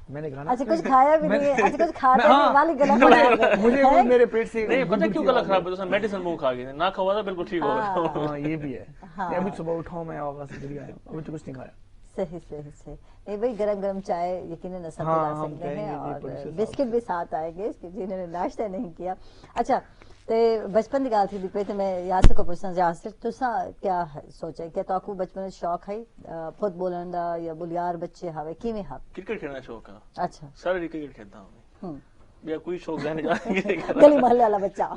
میں نے کہا نا اچھا کچھ کھایا بھی نہیں ہے, اچھا کچھ کھاتے نہیں والی گلا خراب ہے. مجھے وہ میرے پیٹ سے نہیں پتہ کیوں گلا خراب ہے, تو میڈیسن منہ کھا گئے, نہ کھوا تھا بالکل ٹھیک ہو گیا. ہاں یہ بھی ہے. ابھی صبح اٹھاؤں میں آواز سے گری آیا, ابھی تو کچھ نہیں کھایا. صحیح صحیح صحیح. نہیں بھائی گرم گرم چائے یقیناً سب پلا سکتے ہیں, اور بسکٹ بھی ساتھ آئے گے جنہوں نے ناشتہ نہیں کیا. اچھا تے بچپن کی گل تھی پہ تو میں یاسر کو پوچھنا, یاسر تساں کیا سوچا کہ تو کو بچپن شوق ہے فٹ بولن دا یا بلیار بچے ہوے کیویں ہا؟ کرکٹ کھیلنا شوق ہے. اچھا سارے کرکٹ کھیلتا ہوں یا کوئی شوق رہنے جا گلی محلے والا بچہ.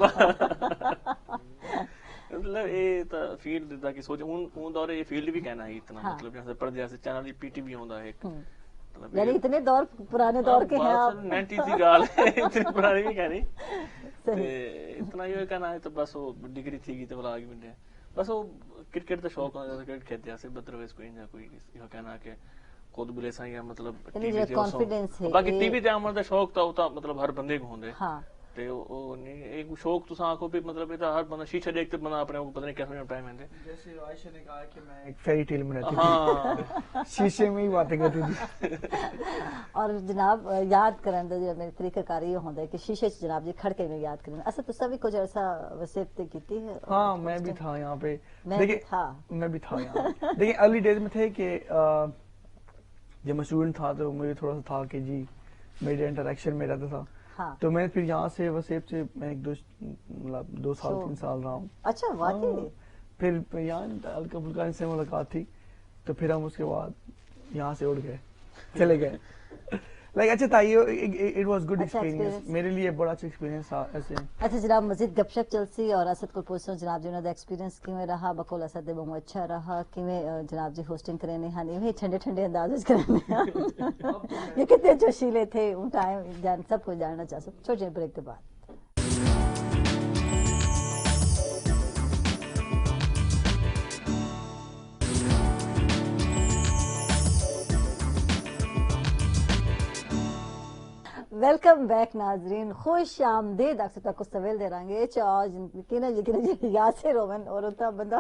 مطلب یہ تو فیلڈ دا کی سوچ اون دور یہ فیلڈ بھی کہنا ہے اتنا, مطلب جیسے پردے سے چینل پی ٹی وی ہوندا ہے ایک, یعنی اتنے دور پرانے دور کے ہیں آپ. 90 کی گال ہے, اتنی پرانی بھی کہنی اتنا یہ کہنا ہے. تو بس وہ ڈگری تھی گی تو بلا گئی منڈے, بس وہ کرکٹ کا شوق ہوتا ہے, کرکٹ کھیلتے ہیں بدرویز کوئی نہ کوئی یہ کہنا کہ خود بلے سا یا مطلب ٹی وی تے باقی ٹی وی تے عمل دا شوق تا ہوتا مطلب ہر بندے کو ہوندے. تے او ایک شوق تساں آکھو بھی مطلب یہ ہر بندہ شیشہ دیکھتے بندہ اپنے کو پتہ نہیں کیسے ٹائم ہے. جیسے عائشہ نے کہا کہ میں ایک فیری ٹیل میں رہتی تھی, شیشے میں ہی باتیں کرتی تھی. اور جناب یاد کرن دا جو میرے طریقہ کار یہ ہوندا ہے کہ شیشے سے جناب جی کھڑکے میں یاد کرنا. اصل تساں بھی کچھ عرصہ وسیب تے کیتی ہے. ہاں میں بھی تھا یہاں پہ, میں بھی تھا یہاں. دیکھیں ارلی ڈیز میں تھے کہ جب میں اسٹوڈنٹ تھا تو مجھے تھوڑا سا تھا کہ جی میرے انٹریکشن میں رہتا تھا. تو میں پھر یہاں سے وسیب سے میں ایک 2 سال 3 سال رہا ہوں. اچھا واقعی. پھر یہاں ہلکا پھلکا سے ملاقات تھی, تو پھر ہم اس کے بعد یہاں سے اڑ گئے, چلے گئے. لائک اچھا تھا یہ, اٹ واز گڈ ایکسپیرینس میرے لیے, بڑا اچھا ایکسپیرینس تھا ایسے. اچھا جناب مزید گپ شپ چلسی اور اسد کو پوچھو جناب جی انہاں دا ایکسپیرینس کیویں رہا؟ بقول اسد دے بہت اچھا رہا. کیویں جناب جی ہوسٹنگ کرنے ہن ایویں ٹھنڈے ٹھنڈے انداز وچ کرنے یہ کتنے جوشیلے تھے ان ٹائم, جان سب کچھ جاننا چاہو. چھوٹے بریک کے بعد ویلکم بیک ناظرین, خوش آمدید. اکثر تک سویل دے رہاں گے چاج یقین یاسر ہوون اور اتنا بندہ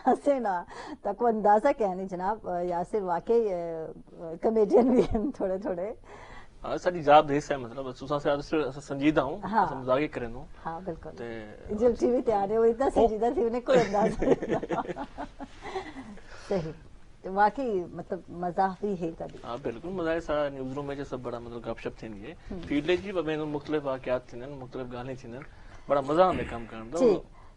ہنسے نا تک وہ اندازہ کیا نہیں جناب. یاسر واقعی کمیڈین بھی ہیں تھوڑے تھوڑے. ساری ذات دیس ہے, مطلب تساں سے سنجیدہ ہوں, مزاق کرن ہوں. ہاں بالکل, جب ٹی وی تے آنے وہ اتنا سنجیدہ تھی انہیں کوئی اندازہ نہیں. صحیح واقعی مطلب مزاح بھی ہے کبھی. ہاں بالکل مزاح سا نیوز روم میں جو سب بڑا مطلب گپ شپ تھین گے فیلڈ جی میں مختلف واقعات تھین مختلف گانے تھین, بڑا مزہ آندا کام کرن دا.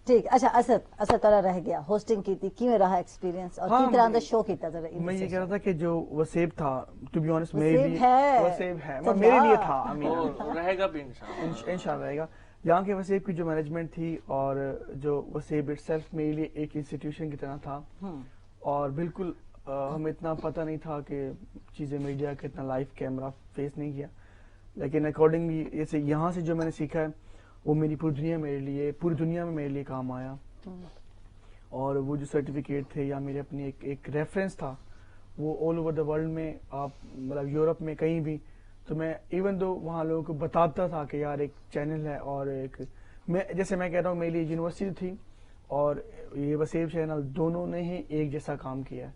ٹھیک. اچھا اسد طرح رہ گیا ہوسٹنگ کی تھی, کیویں رہا ایکسپیرینس اور کس طرح دا شو کیتا ذرا؟ میں یہ کہہ رہا تھا کہ جو وسیب تھا ٹو بی آنیسٹ میرے لیے وسیب ہے, میرے لیے تھا, رہے گا بھی انشاءاللہ رہے گا. یہاں کے وسیب کی جو مینجمنٹ تھی اور جو وسیب اٹ سیلف میرے لیے ایک انسٹیٹیوشن کی طرح تھا. اور بالکل ہمیں اتنا پتہ نہیں تھا کہ چیزیں میڈیا کا اتنا لائیو کیمرہ فیس نہیں کیا, لیکن اکارڈنگلی جیسے یہاں سے جو میں نے سیکھا ہے وہ میری پوری دنیا میں میرے لیے کام آیا. اور وہ جو سرٹیفکیٹ تھے یا میرے اپنی ایک ریفرنس تھا وہ آل اوور دا ورلڈ میں, آپ مطلب یورپ میں کہیں بھی, تو میں ایون دو وہاں لوگوں کو بتاتا تھا کہ یار ایک چینل ہے اور ایک میں جیسے میں کہہ رہا ہوں میری یونیورسٹی تھی اور یہ وسیب چینل دونوں نے ہی ایک جیسا کام کیا ہے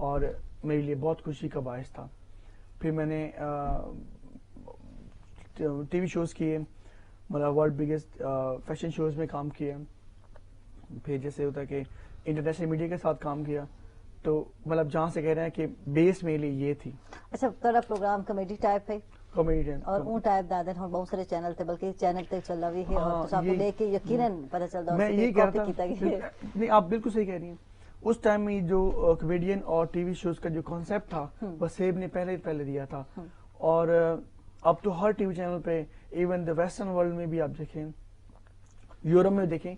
اور میرے لیے بہت خوشی کا باعث تھا. پھر میں نے ٹی وی شوز کیے, مطلب ورلڈ بگیسٹ فیشن شوز میں کام کیا. پھر جیسے ہوتا ہے کہ انٹرنیشنل میڈیا کے ساتھ کام کیا, تو مطلب جہاں سے کہہ رہے ہیں کہ بیس میرے لیے یہ تھی. اچھا تھوڑا پروگرام کامیڈی ٹائپ ہے, کامیڈین اور اون ٹائپ دادن ہن بہت سارے چینل تے بلکہ چینل تے چل رہا بھی ہے اور تو آپ کو دیکھ کے یقیناً پتہ چلتا ہے. میں یہ کہہ رہا تھا نہیں آپ بالکل صحیح کہہ رہی ہیں. اس ٹائم میں جو کامیڈین اور ٹی وی شوز کا جو کانسیپٹ تھا وسیب نے پہلے دیا تھا. اور اب تو ہر ٹی وی چینل پہ ایون دا ویسٹرن ورلڈ میں بھی آپ دیکھیں, یورپ میں دیکھیں,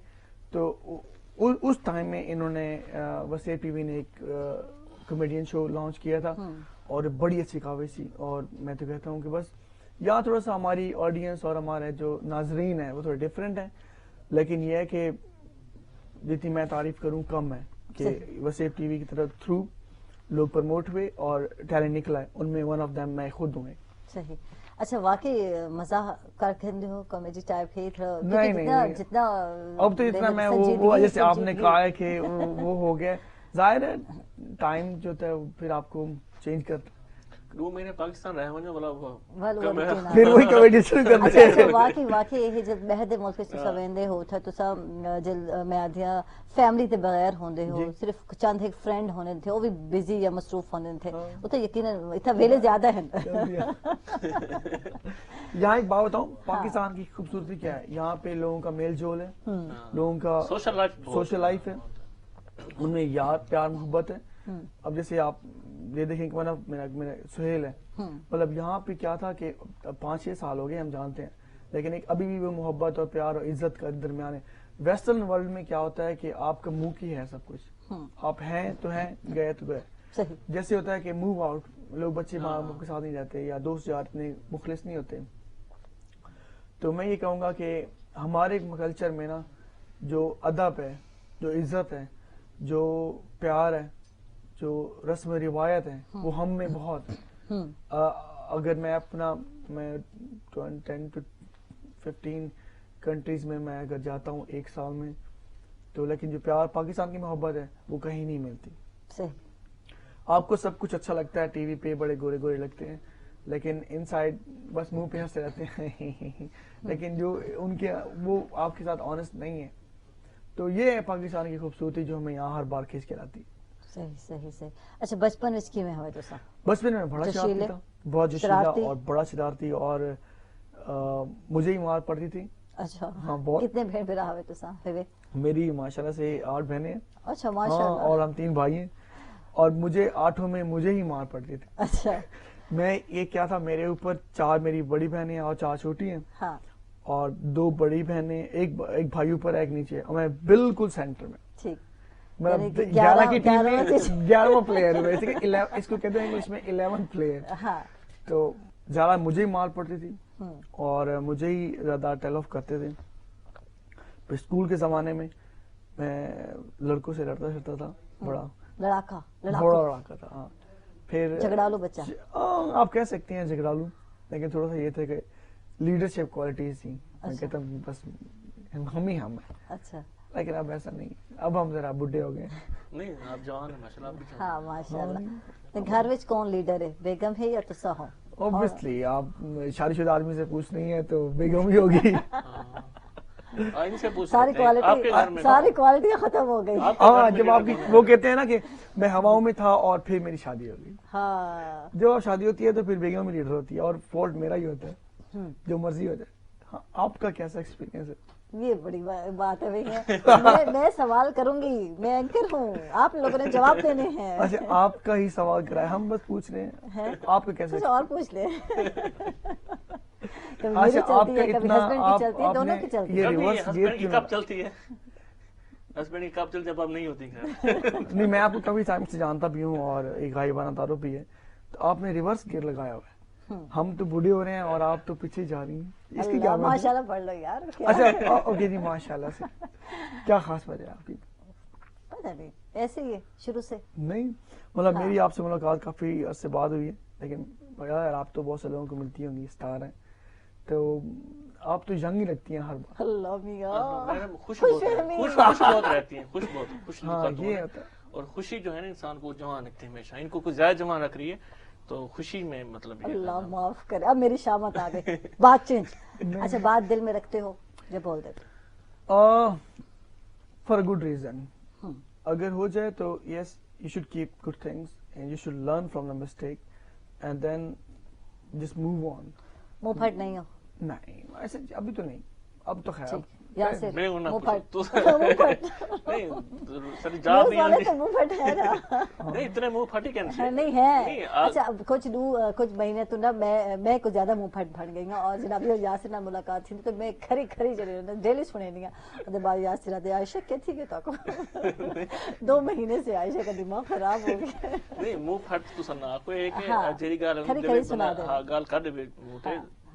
تو اس ٹائم میں انہوں نے وسیب ٹی وی نے ایک کامیڈین شو لانچ کیا تھا اور بڑی اچھی کاوش تھی. اور میں تو کہتا ہوں کہ بس یہاں تھوڑا سا ہماری آڈینس اور ہمارے جو ناظرین ہیں وہ تھوڑے ڈفرینٹ ہیں, لیکن یہ ہے کہ جتنی میں تعریف کروں کم ہے کہ وسیب ٹی وی کی طرف تھرو لوگ پروموٹ ہوئے اور ٹیلنٹ نکلا ہے, ان میں ون آف دیم میں خود ہوں. صحیح. اچھا واقعی مزہ کر کھندے ہو کامیڈی ٹائپ ہے تھا نہیں جتنا اب تو اتنا میں وہ جیسے آپ نے کہا ہے کہ وہ ہو گیا ظاہر ہے ٹائم جو ہوتا ہے پھر آپ کو چینج کرتا 2 مہینے پاکستان رہے ونجو پھر وہی کامیڈی شروع کر دے. اچھا واقعی یہ جب بہد ملک سے سویندے ہو تھا تو سب جل میں آدھیا فیملی تے بغیر ہوندے ہو صرف چند ایک فرینڈ ہونے تھے وہ بھی بزی یا مصروف ہونے تھے وہ تو یقیناً اتنا ویلے زیادہ ہیں. یہاں ایک بات بتاؤں پاکستان کی خوبصورتی کیا ہے یہاں پہ لوگوں کا میل جول ہے لوگوں کا سوشل لائف ہے ان میں یار پیار محبت ہے. اب جیسے آپ یہ دیکھیں کہ میرا سہیل ہے مطلب یہاں پہ کیا تھا کہ 5-6 سال ہو گئے ہم جانتے ہیں لیکن ایک ابھی بھی وہ محبت اور پیار اور عزت کا درمیان ہے. ویسٹرن ورلڈ میں کیا ہوتا ہے کہ آپ کا منہ کی ہے سب کچھ آپ ہیں تو ہیں گئے تو گئے جیسے ہوتا ہے کہ موو آؤٹ لوگ بچے ماں باپ کے ساتھ نہیں جاتے یا دوست یار اتنے مخلص نہیں ہوتے. تو میں یہ کہوں گا کہ ہمارے کلچر میں نا جو ادب ہے جو عزت ہے جو پیار ہے جو رسم و روایت ہے وہ ہم میں بہت ہے. اگر میں اپنا میں 10 to 15 کنٹریز میں اگر جاتا ہوں ایک سال میں تو لیکن جو پیار پاکستان کی محبت ہے وہ کہیں نہیں ملتی. آپ کو سب کچھ اچھا لگتا ہے ٹی وی پہ بڑے گورے گورے لگتے ہیں لیکن ان سائڈ بس منہ پہ ہنستے رہتے ہیں لیکن جو ان کے وہ آپ کے ساتھ آنےسٹ نہیں ہے. تو یہ ہے پاکستان کی خوبصورتی جو ہمیں یہاں ہر بار کھینچ کے لاتی. صحیح. اچھا بچپن وچ کیویں ہوئے تساں؟ بچپن میں بڑا شرارتی تھا بہت جشیلا اور بڑا شرارتی اور مجھے ہی مار پڑتی تھی. اچھا ہاں بہت. کتنے بہن بھرا ہوئے تساں؟ میری ماشاءاللہ سے 8 بہنیں ہیں. اچھا ماشاءاللہ. اور ہم 3 بھائی ہیں اور مجھے 8 میں مجھے ہی مار پڑتی تھی. اچھا میں یہ کیا تھا میرے اوپر 4 میری بڑی بہنیں اور 4 چھوٹی ہیں. ہاں. اور 2 بڑی بہنیں ایک بھائی اوپر ایک نیچے اور میں بالکل سینٹر میں. ٹھیک. 11 کی ٹیم میں 11واں پلیئر ہوئے اس کو کہتے ہیں انگلش میں 11 پلیئر. تو زیادہ مجھے ہی مار پڑتی تھی اور مجھے ہی زیادہ ٹیل آف کرتے تھے. پھر اسکول کے زمانے میں لڑکوں سے لڑتا تھا بڑا لڑاکا تھا. ہاں. پھر جھگڑالو بچہ آپ کہہ سکتے ہیں جھگڑالو لیکن تھوڑا سا یہ تھا کہ لیڈرشپ کوالٹیز تھی. میں کہتا ہوں بس ہم ہی ہم ہیں. اچھا. لیکن اب ایسا نہیں اب ہم ذرا بڈھے ہو گئے. نہیں آپ جوان ہیں ماشاءاللہ آپ بھی جوان. ہاں ماشاءاللہ. گھر وچ کون لیڈر ہے بیگم ہے یا تساں ہو؟ اوبویسلی آپ شادی شدہ آدمی سے پوچھ نہیں ہے تو بیگم ہی ہوگی. ساری کوالٹیاں ختم ہو گئی. ہاں جب آپ کی وہ کہتے ہیں نا کہ میں ہواؤں میں تھا اور پھر میری شادی ہو گئی. ہاں جب شادی ہوتی ہے تو پھر بیگم ہی لیڈر ہوتی ہے اور فالٹ میرا ہی ہوتا ہے جو مرضی ہو جائے. ہاں آپ کا کیسا ایکسپیرینس ہے؟ یہ بڑی بات ہے میں سوال کروں گی میں اینکر ہوں آپ لوگوں نے جواب دینے ہیں. اچھا آپ کا ہی سوال کرا ہے ہم بس پوچھ رہے ہیں آپ کا کیسا اور پوچھ لیں. اچھا آپ کا اتنا دونوں کی چلتی ہے کب چلتی ہے ہسبینڈ کی کب چلتی جب اب نہیں ہوتی. نہیں میں آپ کو کبھی ٹائم سے جانتا بھی ہوں اور ایک غائبانہ تعارف بھی ہے. تو آپ نے ریورس گیئر لگایا ہوا ہے. ہم تو بوڑھے ہو رہے ہیں اور آپ تو پیچھے جا رہی ہیں. اس کی کیا ماشاءاللہ پڑھ لو یار. اچھا اوکے جی ماشاءاللہ سے کیا خاص وجہ ہے آپ کی؟ پتہ نہیں ایسے ہی ہے شروع سے. نہیں مطلب میری آپ سے ملاقات کافی عرصے بعد ہوئی ہے لیکن یار آپ تو بہت سے لوگوں کو ملتی ہوں گی اسٹار ہیں تو آپ تو ینگ ہی لگتی ہیں ہر بار. اللہ میاں خوش بہت رہتی ہیں خوش. ہاں یہ ہوتا ہے. اور خوشی جو ہے نا انسان کو جوان رکھتی ہے ہمیشہ. ان کو کچھ زیادہ جوان رکھ رہی ہے تو خوشی میں مطلب اللہ معاف کرے. اب میری شامت آ گئی بات چینج. اچھا بات دل میں رکھتے ہو جب بول دیتے فار اے گڈ ریزن. اگر ہو جائے تو yes you should keep good things and you should learn from the mistake and then just move on. منہ پھٹ نہیں ہو؟ نہیں ایسے ابھی تو نہیں. اب تو خیر اتنے منہ پھٹ نہیں ہے. اچھا کچھ مہینے تو نا میں کچھ زیادہ منہ پھٹ گئی ہوں اور جناب یاسر نال ملاقات تھی تو میں کھری ڈیلی سنے لیا. بعد یاسر آتے عائشہ کہتی کہ تاکو 2 مہینے سے عائشہ کا دماغ خراب ہو گیا. نہیں منہ پھٹ تو سنا کوئی ایک جیری گال ہے گال کر دے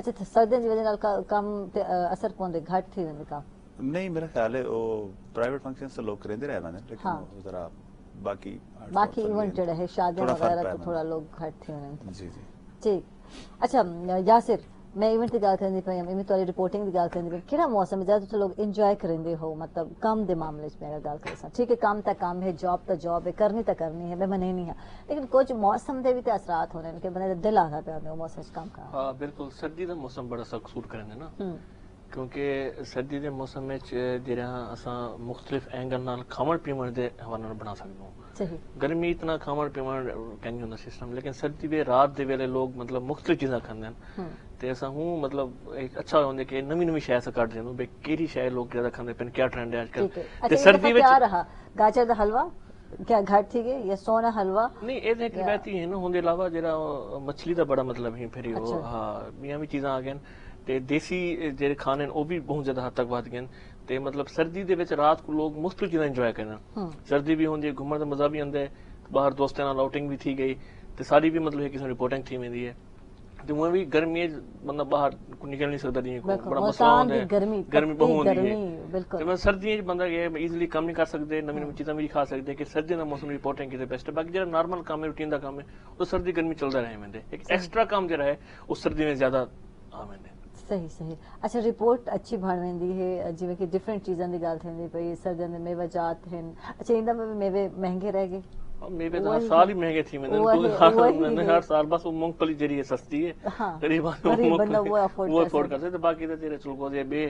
اچھا سردیاں دی وجہ نال کم تے اثر پوندے گھٹ تھی ویندے کام نہیں میرا خیال ہے وہ پرائیویٹ فنکشن سے لوگ کریندے رہے ہیں لیکن ہاں وہ ذرا باقی باقی ایونٹ جڑے ہے شادیاں تھوڑا فرق وغیرہ پایا تو میں تھوڑا لوگ گھٹ تھی ہونے جی جی ٹھیک اچھا یاسر میں ایونٹ کی گل کرنی پئی ایونٹ والی رپورٹنگ کی گل کرنی پئی کہڑا موسم ہے زیادہ تو لوگ انجوائے کرندے ہو مطلب کام دے معاملے میں اگر گل کرساں ٹھیک ہے کام تا کام ہے جاب تا جاب ہے کرنی تا کرنی ہے میں منی نہیں ہے لیکن کچھ موسم دے بھی تے اثرات ہونے کہ بندے دا دل آتا پیا ہوندا موسم وچ کام کرن ہاں بالکل سردی دا موسم بڑا سخت سوٹ کرندے نا کیونکہ سردی دے موسم میں جہاں اساں مختلف اینگل نال کھاون پیون دے حوالے نال بنا سکدے ہوں صحیح گرمی اتنا کھاون پیون کہ نہیں ہوندا سسٹم لیکن سردی میں رات دے ویلے لوگ مطلب مختلف چیزاں کھاندے ہیں تے اساں ہوں مطلب ایک اچھا ہوندا کہ نویں نویں شے اساں کڈ دیندے بے کیڑی شے لوگ زیادہ کھاندے پن کیا ٹرینڈ ہے آج کل تے سردی وچ کیا رہا گاجر دا حلوہ کیا گھٹ تھی گئی یا سونا حلوہ نہیں اے ایک روایتی ہے نا ہون دے علاوہ جڑا مچھلی دا بڑا مطلب ہے پھر وہ ہاں میاں بھی چیزاں آ گئے تے دیسی جڑے کھانے وہ بھی بہت زیادہ حد تک ود گئے تے مطلب سردی دے وچ رات کو لوگ مختلف چیزاں انجوائے کرن سردی بھی ہوندی ہے گھومن دا مزہ بھی آندا ہے باہر دوستاں نال آؤٹنگ بھی تھی گئی تے ساری بھی مطلب ایک قسم رپورٹنگ تھی ویندی ہے تے وہ بھی گرمی بندہ باہر نکل نہیں سکدا نہیں کو بڑا مسئلہ ہوندا ہے گرمی بہت ہوندی ہے تے میں سردیاں وچ بندہ ایزیلی کم نہیں کر سکدے نویں نویں چیزاں بھی کھا سکدے کہ سردیاں دا موسم رپورٹنگ کیتے بیسٹ ہے باقی جڑا نارمل کام ہے روٹین دا کام ہے وہ سردی گرمی چلدا رہے ویندے ایک ایکسٹرا کام جڑا ہے اس سردی میں زیادہ آ ویندے صحیح صحیح اچھا رپورٹ اچھی بن ویندی ہے جویں کہ ڈفرینٹ چیزاں دی گل تھیندی پئی سردیاں دے میوہ جات ہیں اچھا ایندا میں میوے مہنگے رہ گئے میوے تو ہر سال ہی مہنگے تھی میں ہر سال بس وہ مونگ پھلی جڑی ہے سستی ہے غریب وہ افورڈ کر سکتے باقی تو جڑے چلگوزے بے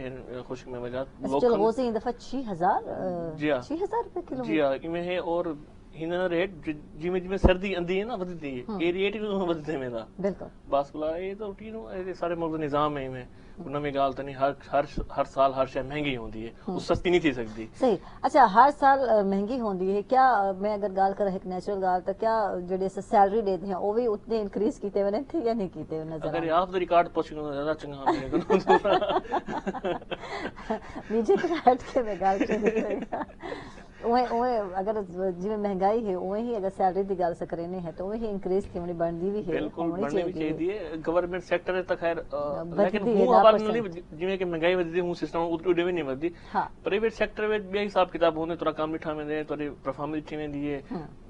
خشک میوہ جات چلگوزے این دفعہ 6000 جی ہاں 6000 روپے کلو جی ہاں میں ہے اور ہن ریٹ جویں جویں سردی اندی ہے نا ودی ہے اے ریٹ بھی ودتے میں دا بالکل بس کلا یہ تو روٹین ہے سارے ملک دا نظام ہے میں نویں گال تو نہیں ہر سال ہر شے مہنگی ہوندی ہے وہ سستی نہیں تھی سکتی صحیح اچھا ہر سال مہنگی ہوندی ہے کیا میں اگر گال کر ایک نیچرل گال تو کیا جڑے سیلری دیتے ہیں وہ بھی اتنے انکریز کیتے ہوئے تھے یا نہیں کیتے ہوئے نظر اگر آپ دا ریکارڈ پوچھ لو زیادہ چنگا میرے نیچے تو ہٹ کے میں گال کر اگر جی مہنگائی ہے اوے ہی اگر سیلری دی گل سکرنے ہے تو اوے ہی انکریز تھونی بندی بھی ہے بالکل بننی بھی چاہیے گورنمنٹ سیکٹر تے خیر لیکن ہوں حوالے نہیں جویں کہ مہنگائی ودی ہوں سسٹم اودے بھی نہیں ودی پرائیویٹ سیکٹر وچ بھی حساب کتاب ہوندے تھوڑا کم مٹھا ویندے تھوڑی پرفارمنس ٹھی ویندی ہے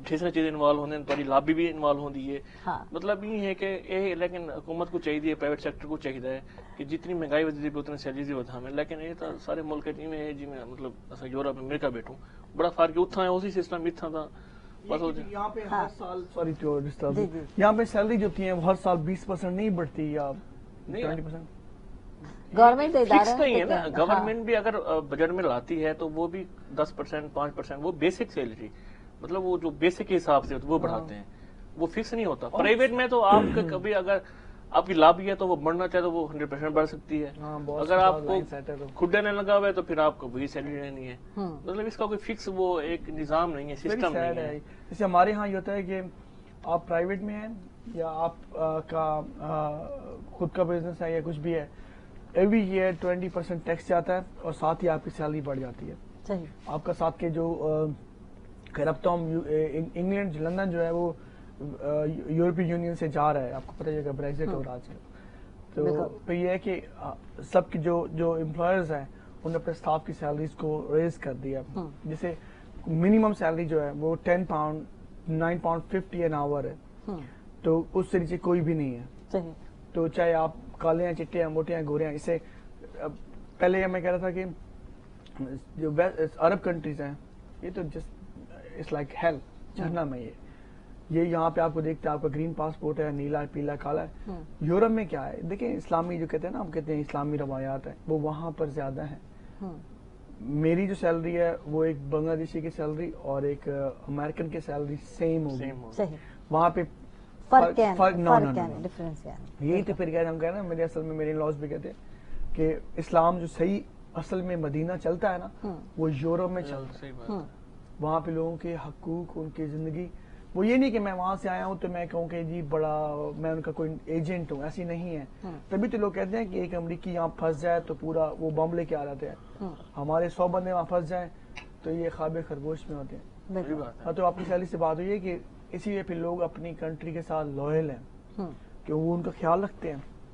ٹھیسر چیزیں انوالو ہوندے تھوڑی لابی بھی انوالو ہوندی ہے مطلب یہ ہے کہ اے لیکن حکومت کو چاہیے پرائیویٹ سیکٹر کو چاہیے ہے کہ جتنی مہنگائی ودی ہے اتنی سیلری بھی ودھا میں لیکن یہ تو سارے ملک میں جی میں مطلب اسا یورپ امریکہ بیٹھوں بڑا فرق ہے اتھا ہے اسی سسٹم اتھا تھا بس یہاں پہ ہر سال سوری یہاں پہ سیلری جو ہوتی ہے وہ ہر سال 20% نہیں بڑھتی یا 20% گورنمنٹ فکس نہیں ہے نا گورنمنٹ بھی اگر بجٹ میں لاتی ہے تو وہ بھی 10% 5% وہ بیسک سیلری مطلب وہ جو بیسک کے حساب سے وہ بڑھاتے ہیں وہ فکس نہیں ہوتا پرائیویٹ میں تو آپ کا کبھی اگر آپ کی لابی ہے تو وہ بڑھنا چاہے تو وہ 100% بڑھ سکتی ہے اگر آپ کو کھڈے نہیں لگا ہوا ہے تو پھر آپ کو وہی سیلری رہنی ہے مطلب اس کا کوئی فکس وہ ایک نظام نہیں ہے سسٹم نہیں ہے جیسے ہمارے ہاں یہ ہوتا ہے کہ آپ پرائیویٹ میں ہیں یا آپ کا خود کا بزنس ہے یا کچھ بھی ہے ایوری ایئر 20% ٹیکس جاتا ہے اور ساتھ ہی آپ کی سیلری بڑھ جاتی ہے آپ کا ساتھ کے جو ربطہ انگلینڈ لندن جو ہے وہ یورپی یونین سے جا رہا ہے آپ کو پتہ ہے کہ بریگزٹ ہو رہا ہے تو پھر یہ ہے کہ سب کی جو امپلائرز ہیں انہوں نے اپنے اسٹاف کی سیلریز کو ریز کر دیا جیسے منیمم سیلری جو ہے وہ 10 پاؤنڈ 9.50 این آور ہے تو اس سے نیچے کوئی بھی نہیں ہے تو چاہے آپ کالے ہیں چٹے ہیں موٹے ہیں گورے ہیں اسے پہلے میں کہہ رہا تھا کہ جو عرب کنٹریز ہیں یہ تو جسٹ اٹس لائک ہیل جہنم میں یہ یہاں پہ آپ کو دیکھتے ہیں آپ کا گرین پاسپورٹ ہے نیلا پیلا کالا ہے یورپ میں کیا ہے دیکھیں اسلامی جو کہتے ہیں نا ہم کہتے ہیں اسلامی روایات ہیں وہ وہاں پر زیادہ ہیں میری جو سیلری ہے وہ ایک بنگلہ دیشی کی سیلری اور ایک امریکن کی سیلری سیم ہوگی وہاں پہ یہی تو پھر ہم کہہ رہے ہیں میرے اصل میں میرے لاس بھی کہتے ہیں کہ اسلام جو صحیح اصل میں مدینہ چلتا ہے نا وہ یورپ میں چلتا ہے وہاں پہ لوگوں کے حقوق ان کی زندگی وہ یہ نہیں کہ میں وہاں سے آیا ہوں تو میں کہوں کہ جی بڑا میں ان کا کوئی ایجنٹ ہوں ایسی نہیں ہے تبھی تو لوگ کہتے ہیں کہ ایک امریکی یہاں پھنس جائے تو پورا وہ بم لے کے آ جاتے ہیں ہمارے 100 بندے وہاں پھنس جائیں تو یہ خواب خرگوش میں ہوتے ہیں ہاں تو آپ کی سیلری سے بات ہوئی ہے کہ اسی لیے پھر لوگ اپنی کنٹری کے ساتھ لوئل ہیں کہ وہ ان کا خیال رکھتے ہیں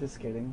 just kidding।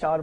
4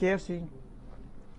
KFC।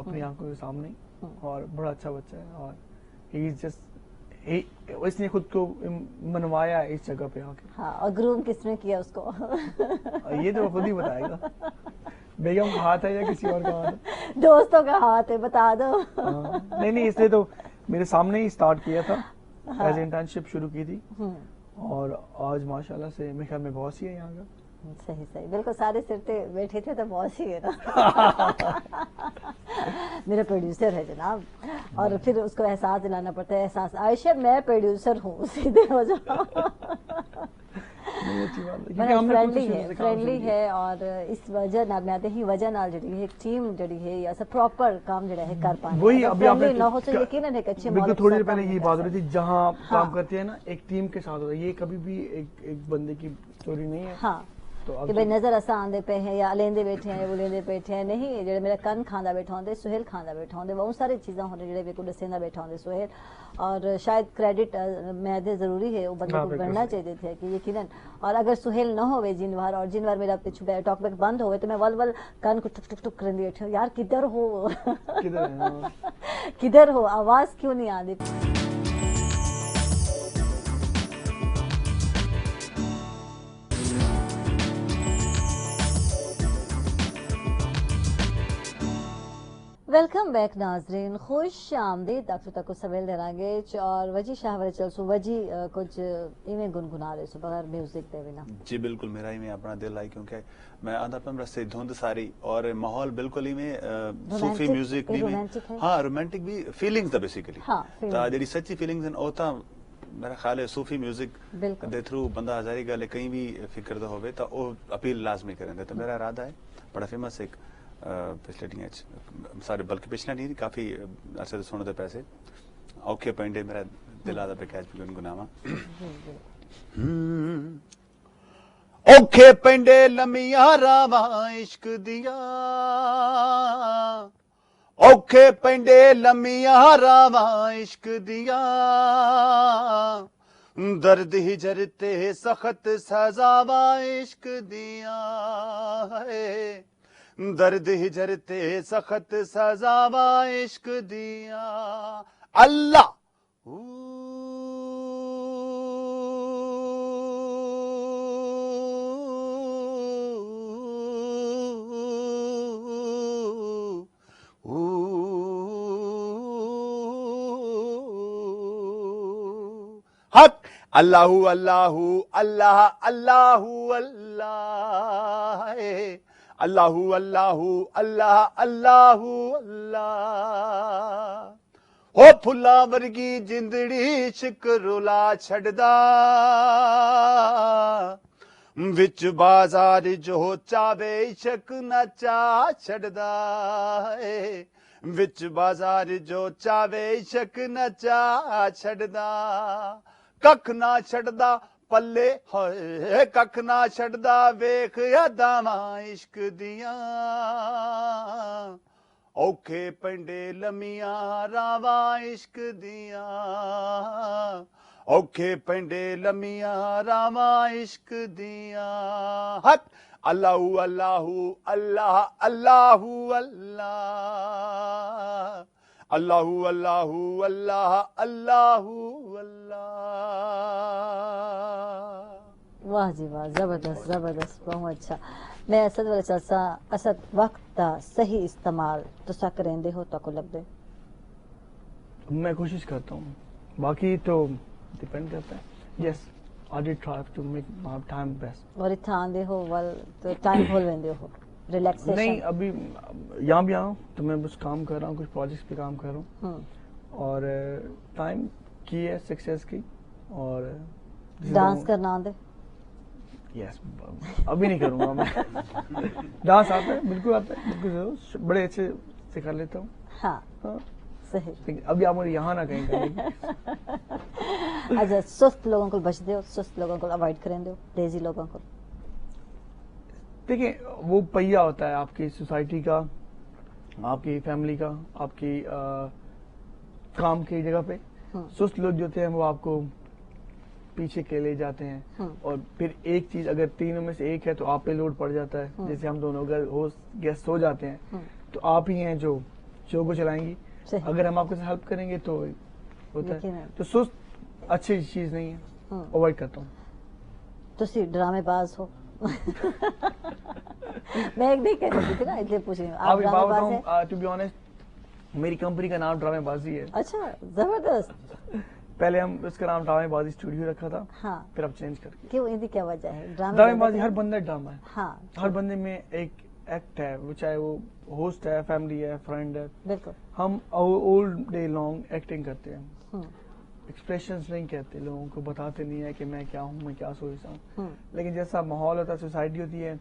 اپنی آنکھوں کے سامنے اور بڑا اچھا بچہ ہے اور ہی از جسٹ اس نے خود کو منوایا اس جگہ پہ آ کے. ہاں اور گروم کس نے کیا اس کو یہ تو خود ہی بتائے گا بیگم کا ہاتھ ہے یا کسی اور کا ہاتھ ہے؟ دوستوں کا ہاتھ ہے بتا دو. نہیں اس نے تو میرے سامنے ہی اسٹارٹ کیا تھا ایز انٹرنشپ شروع کی تھی اور آج ماشاءاللہ سے میرے خیال میں بہت سی ہے یہاں کا. صحیح بالکل سارے سر پہ بیٹھے تھے تو بہت سی ہے نا میرا پروڈیوسر ہے جناب اور پھر اس کو احساس دلانا پڑتا ہے احساس عائشہ میں پروڈیوسر ہوں سیدھے ہو جاؤ. فرینڈلی ہے اور اس وجہ نال میں ہی وجہ نال جڑی ہے ایک ٹیم جڑی ہے یا سب پراپر کام جڑا ہے کر پانا وہی ابھی آپ نہ ہو تو یقیناً ایک اچھے بالکل تھوڑی دیر پہلے یہی بات ہو رہی تھی جہاں کام کرتے ہیں نا ایک ٹیم کے ساتھ ہوتا ہے یہ کبھی بھی ایک بندے کی اسٹوری نہیں ہے. ہاں کہ بھائی نظر اساں آندے پہ ہیں یا لیندے بیٹھے ہیں وہ لیندے بیٹھے ہیں نہیں جڑے میرا کن کھاندا بیٹھا ہوندے سہیل کھاندا بیٹھا ہوندے وہ ساری چیزاں ہوندے جڑے بھی کو دسیندا بیٹھا ہوندے سہیل اور شاید کریڈٹ میں دے ضروری ہے وہ بندے کو کرنا چاہیے تھے کہ یقیناً اور اگر سہیل نہ ہوئے جنوار اور جنوار میرا پیچھے ٹاک بیک بند ہوئے تو میں ول کن کو ٹک ٹک ٹک کرندی بیٹھی ہوں یار کدھر ہو کدھر ہو آواز کیوں نہیں آندی. ویلکم بیک ناظرین خوش آمدید ڈاکٹر تک کو سویل دینا گے اور وجی شاہ والے چل سو وجی کچھ ایویں گنگنا رہے سو بغیر میوزک دے بنا. جی بالکل میرا ہی میں اپنا دل آئی کیونکہ میں آدھا پمرا سے دھند ساری اور ماحول بالکل ہی میں صوفی میوزک بھی ہاں رومانٹک بھی فیلنگز دا بیسیکلی تا جڑی سچی فیلنگز ہیں او تا میرا خیال ہے صوفی میوزک دے تھرو بندہ ہزاری گل کہیں بھی فکر دا ہوے تا او اپیل لازمی کریں دے. تو میرا ارادہ ہے بڑا فیمس ایک پچھلے ڈی سارے بلکہ پچھلے نہیں کافی عرصے سے سنتے پیسے اوکھے پینڈے میرا دل آدھا پہ کیچ بھی گنگناواں. اوکھے پینڈے لمیاں راواں عشق دیا اوکھے پینڈے لمیاں راواں عشق دیا درد ہجر تے سخت سزاواں عشق دیا ہے درد ہجر تے سخت سزاواں عشق دیا اللہ حق اللہ اللہ اللہ اللہ اللہ اللہ اللہ اللہ اللہ اللہ او پھلا ورگی جندڑی عشق رولا چھڑدا وچ بازار جو چاوے عشق نچا چھڑدا وچ بازار جو چاوے عشق نچا چھڑدا ککھ نہ چھڑدا پلے ہوئے ککھ نہ چھڑدا ویکھ یاداواں عشق دیاں اوکھے پنڈے لمیاں راواں عشق دیاں اوکھے پنڈے لمیاں راواں عشق دیاں حق اللہ اللہ اللہ اللہ اللہ اللہ اللہ اللہ اللہ اللہ. واہ جی واہ زبردست زبردست بہت اچھا. میں اسد والے چلسا اسد وقت دا صحیح استعمال تسا کریندے ہو تو کو لگدے؟ میں کوشش کرتا ہوں باقی تو ڈیپینڈ کرتا ہے. یس I did try to make my time best. اور اتھا آندے ہو ول تو ٹائم بھول ویندے ہو ریلیکسیشن؟ نہیں ابھی یہاں بھی آؤں تو میں بس کام کر رہا ہوں کچھ پروجیکٹس پہ کام کر رہا ہوں اور ٹائم کی ہے سکسیس کی. اور ڈانس کرنا آندے؟ یس ابھی نہیں کروں گا میں. ڈانس آتا ہے بالکل آتا ہے بالکل ضرور بڑے اچھے سے کر لیتا ہوں. ہاں صحیح. ابھی آپ مجھے یہاں نہ کہیں کریں. اچھا سست لوگوں کو بچ دے ہو سست لوگوں کو اوائڈ کریں دے ہو لیزی لوگوں کو؟ دیکھیں وہ پہیا ہوتا ہے آپ کی سوسائٹی کا آپ کی فیملی کا آپ کی کام کی جگہ پہ. سست لوگ جو ہوتے ہیں وہ آپ کو پیچھے کے لے جاتے ہیں اور پھر ایک چیز اگر تینوں میں سے ایک ہے تو آپ پہ لوڈ پڑ جاتا ہے. جیسے ہم دونوں اگر ہوسٹ گیسٹ ہو جاتے ہیں تو آپ ہی ہیں جو شو کو چلائیں گی. اگر ہم آپ کے ساتھ ہیلپ کریں گے تو ہوتا ہے. تو سست اچھی چیز نہیں ہے, اوائڈ کرتا ہوں. تسی ڈرامے باز ہو. میں ایک نہیں کہہ رہی تھی نا, اس لیے پوچھ رہی ہوں آپ ڈرامے باز ہیں. ٹو بی آنیسٹ میری کمپنی کا نام ڈرامے بازی ہے. اچھا, زبردست. پہلے ہم اس کا نام ڈرامے بازی اسٹوڈیو رکھا تھا, ہاں, پھر اب چینج کر کے. کیوں, ان کی کیا وجہ ہے؟ ڈرامے بازی ہر بندہ ڈرامہ ہے. ہاں, ہر بندے میں ایک ایکٹ ہے, وہ چاہے وہ ہوسٹ ہے, فیملی ہے, فرینڈ ہے. بالکل. ہم اولڈ ڈے لانگ ایکٹنگ کرتے ہیں, ایکسپریشنز نہیں کہتے, لوگوں کو بتاتے نہیں ہے کہ میں کیا ہوں, میں کیا سوچتا ہوں. لیکن جیسا ماحول ہوتا ہے, سوسائٹی ہوتی ہے,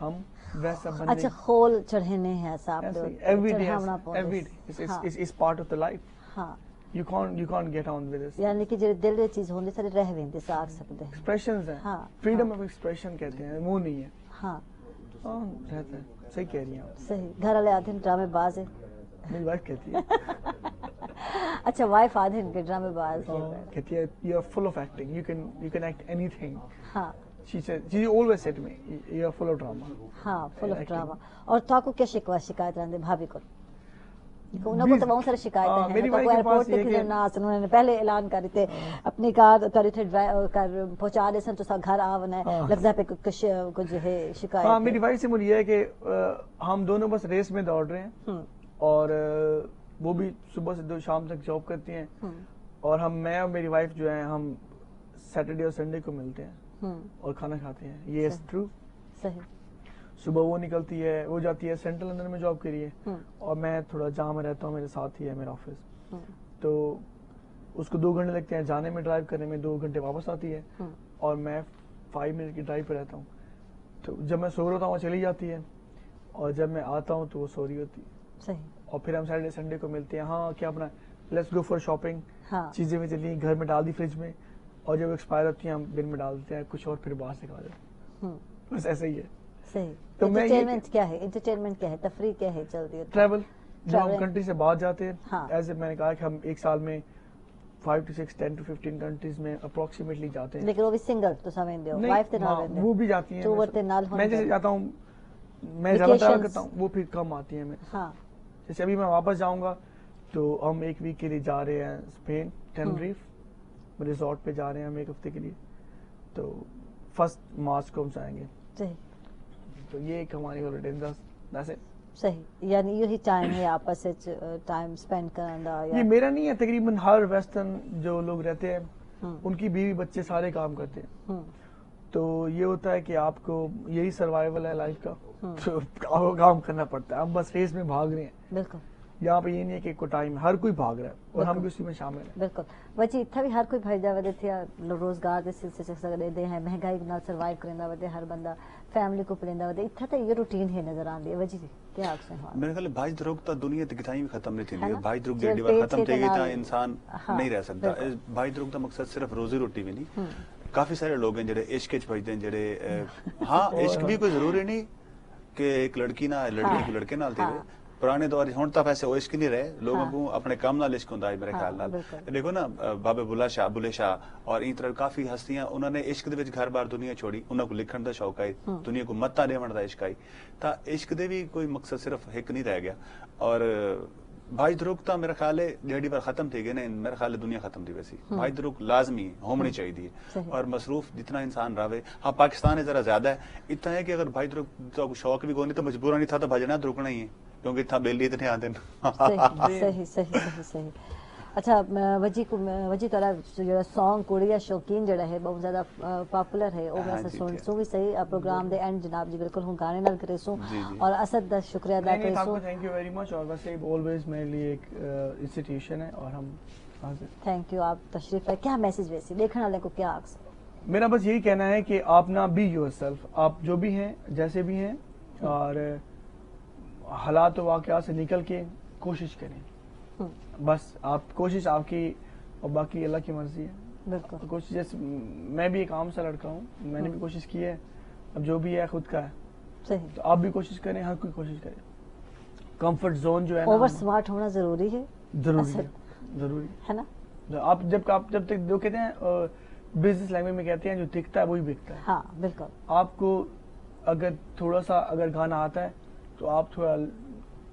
ہم ویسا بندے. اچھا, خول چڑھنے ہیں صاحب, every day is part of the life. ہاں, you can't get on with this. یعنی کہ جو دل دی چیز ہوندی سارے رہ ویندے ساکھ سکتے ہیں. ایکسپریشنز ہیں, ہاں, فریڈم آف ایکسپریشن کہتے ہیں, وہ نہیں ہے. ہاں, ہاں رہتا ہے. صحیح کہہ رہی ہیں آپ. صحیح. گھر والے آدھے ڈرامے باز ہے, میری وائف کہتی ہے. اچھا, وائف آدھے کے ڈرامے باز ہے, کہتی ہے you are full of acting, you can act anything. ہاں, she always said to me you are full of drama. ہاں, فل آف ڈراما. اور تو کو کیا شکوا شکایت رہندے بھابی کو؟ انہوں کو تو بہت ساری شکایتیں ہیں. تو ایئرپورٹ تک جانا, انہوں نے پہلے اعلان کری تھے اپنی کار کری تھے پہنچا دے سن تو سا گھر آونا ہے, لفظہ پہ کچھ جو ہے شکایت. ہاں, میری وائف سے مجھے یہ ہے کہ ہم دونوں بس ریس میں دوڑ رہے ہیں, اور وہ بھی صبح سے شام تک جاب کرتی ہیں, اور میں اور میری وائف جو ہے ہم سیٹرڈے اور سنڈے کو ملتے ہیں اور کھانا کھاتے ہیں. یہ از ٹرو. صحیح. صبح وہ نکلتی ہے, وہ جاتی ہے سینٹرل لندن میں جاب کری ہے, اور میں تھوڑا جہاں میں رہتا ہوں میرے ساتھ ہی ہے میرا آفس, تو اس کو 2 گھنٹے لگتے ہیں جانے میں, ڈرائیو کرنے میں 2 گھنٹے واپس آتی ہے, اور میں 5 منٹ کی ڈرائیو پہ رہتا ہوں. تو جب میں سو رہا ہوں وہ چلی جاتی ہے, اور جب میں آتا ہوں تو وہ سو رہی ہوتی ہے. صحیح. اور پھر ہم سیٹرڈے سنڈے کو ملتے ہیں. ہاں, کیا اپنا لیٹس گو فار شاپنگ, چیزیں میں چلی گھر میں ڈال دی فریج میں, اور جب ایکسپائر ہوتی ہیں ہم بن میں ڈال دیتے ہیں کچھ اور, پھر باہر سے کھا لیتے ہیں. بس ایسے ہی ہے. صحیح. انٹرٹینمنٹ کیا ہے؟ انٹرٹینمنٹ کیا ہے, تفریح کیا ہے؟ جلدی ٹریول. جب ہم کنٹری سے باہر جاتے ہیں, ایسے میں نے کہا کہ ہم ایک سال میں 5 to 6 10 to 15 کنٹریز میں اپروکسیمیٹلی جاتے ہیں. لیکن وہ بھی سنگل تو سمجھتے ہو, وائف تے نال رہندے, وہ بھی جاتی ہیں. میں جیسے جاتا ہوں, میں زیادہ ٹریول کرتا ہوں, وہ پھر کم آتی ہیں میرے. ہاں, جیسے ابھی میں واپس جاؤں گا تو ہم 1 ویک کے لیے جا رہے ہیں اسپین, ٹینریف ریزورٹ پہ جا رہے ہیں ہم 1 ہفتے کے لیے. تو 1 مارچ کو ہم جائیں گے. صحیح. تو یہ ایک ہماری ہالیڈے ہے. صحیح. یعنی یہی ٹائم ہے آپس وچ ٹائم سپینڈ کرن دا. یہ میرا نہیں ہے, تقریباً ہر ویسٹرن جو لوگ رہتے ہیں ان کی بیوی بچے سارے کام کرتے ہیں, تو یہ ہوتا ہے کہ آپ کو یہی سروائیول ہے لائف کا, تو آپ کو کام کرنا پڑتا ہے. ہم بس ریس میں بھاگ رہے ہیں. بالکل. یہاں پہ یہ نہیں ہے کہ کوئی ٹائم, ہر کوئی بھاگ رہا ہے اور ہم بھی اسی میں شامل ہیں. بالکل. وجہ اتنا بھی ہر کوئی بھجدا ودے تھے, روزگار دے سلسلے سے سگڑے دے ہیں, مہنگائی نال سروائیو کرندا ودے, ہر بندہ فیملی کو پلیندا ودے, اتنا تے یہ روٹین ہے نظر آندی ہے. وجہ کیا آکھتے ہیں؟ میرے خیال بھائی دروگ تا دنیا تے کتھائی بھی ختم نہیں تھی. بھائی دروگ جیڑی بار ختم تھی گئی تا انسان نہیں رہ سکتا. بھائی دروگ دا مقصد صرف روزی روٹی بھی نہیں, کافی سارے لوگ ہیں جڑے عشق وچ بھجدے ہیں, جڑے ہاں عشق بھی کوئی ضروری نہیں کہ ایک لڑکی نہ لڑکی کو لڑکے نال تھی. پرانے دور ہن تا ویسے عشق نہیں رہے, لوگوں کو اپنے کام نال عشق ہوندا ہے میرے خیال نال. دیکھو نا بابے بلے شاہ, بلے شاہ اور این طرح کافی ہستیاں, انہوں نے عشق دے وچ گھر بار دنیا چھوڑی, انہاں کو لکھن دا شوق ہے, دنیا کو متا دیون دا عشق ہے. تا عشق دے بھی کوئی مقصد صرف ایک نہیں رہ گیا. اور بھائی دروگ تا میرا خیال ہے جیڑی بار ختم تھی گئے نا, میرا خیال ہے دنیا ختم تھی ویسی. بھائی دروگ لازمی ہونی چاہیے, اور مصروف جتنا انسان رہے. ہاں پاکستان ہے ذرا زیادہ ہے, اتنا ہے کہ اگر بھائی دروگ کا شوق بھی کوئی نہیں تو مجبورا نہیں تھا تو بھجنا دروگنا ہی ہے, کیونکہ اتنا بیلی اتنے آتے ہیں. صحیح صحیح صحیح. اچھا, وجی تارا جو سانگ کوڑیا شوقین جڑا ہے بہت زیادہ پاپولر ہے, وہ میں سن سو بھی صحیح پروگرام دے اینڈ جناب جی بالکل ہوں گانے نال کرے سو, اور اسد دا شکریہ ادا کرے سو. Thank you very much. اور ویسے آلویز میرے لیے ایک انسٹیٹیوشن ہے, اور ہم تھینک یو. آپ تشریف ہے, کیا میسج ویسی دیکھنے والے کو کیا آکس؟ میرا بس یہی کہنا ہے کہ آپ نہ بی یور سیلف, آپ جو بھی ہیں جیسے بھی ہیں, اور حالات و واقعات سے نکل کے کوشش کریں. بس آپ کوشش آپ کی, اور باقی اللہ کی مرضی ہے. بالکل. کوشش جیسے میں بھی ایک عام سا لڑکا ہوں, میں نے بھی کوشش کی ہے, اب جو بھی ہے خود کا ہے. صحیح. تو آپ بھی کوشش کریں, ہر کوئی کوشش کرے. کمفرٹ زون جو ہے اوور سمارٹ ہونا ضروری ہے, ضروری ہے نا. آپ جب تک جو کہتے ہیں بزنس لینگویج میں کہتے ہیں جو دکھتا ہے وہی بکتا ہے. ہاں بالکل. آپ کو اگر تھوڑا سا اگر گانا آتا ہے تو آپ تھوڑا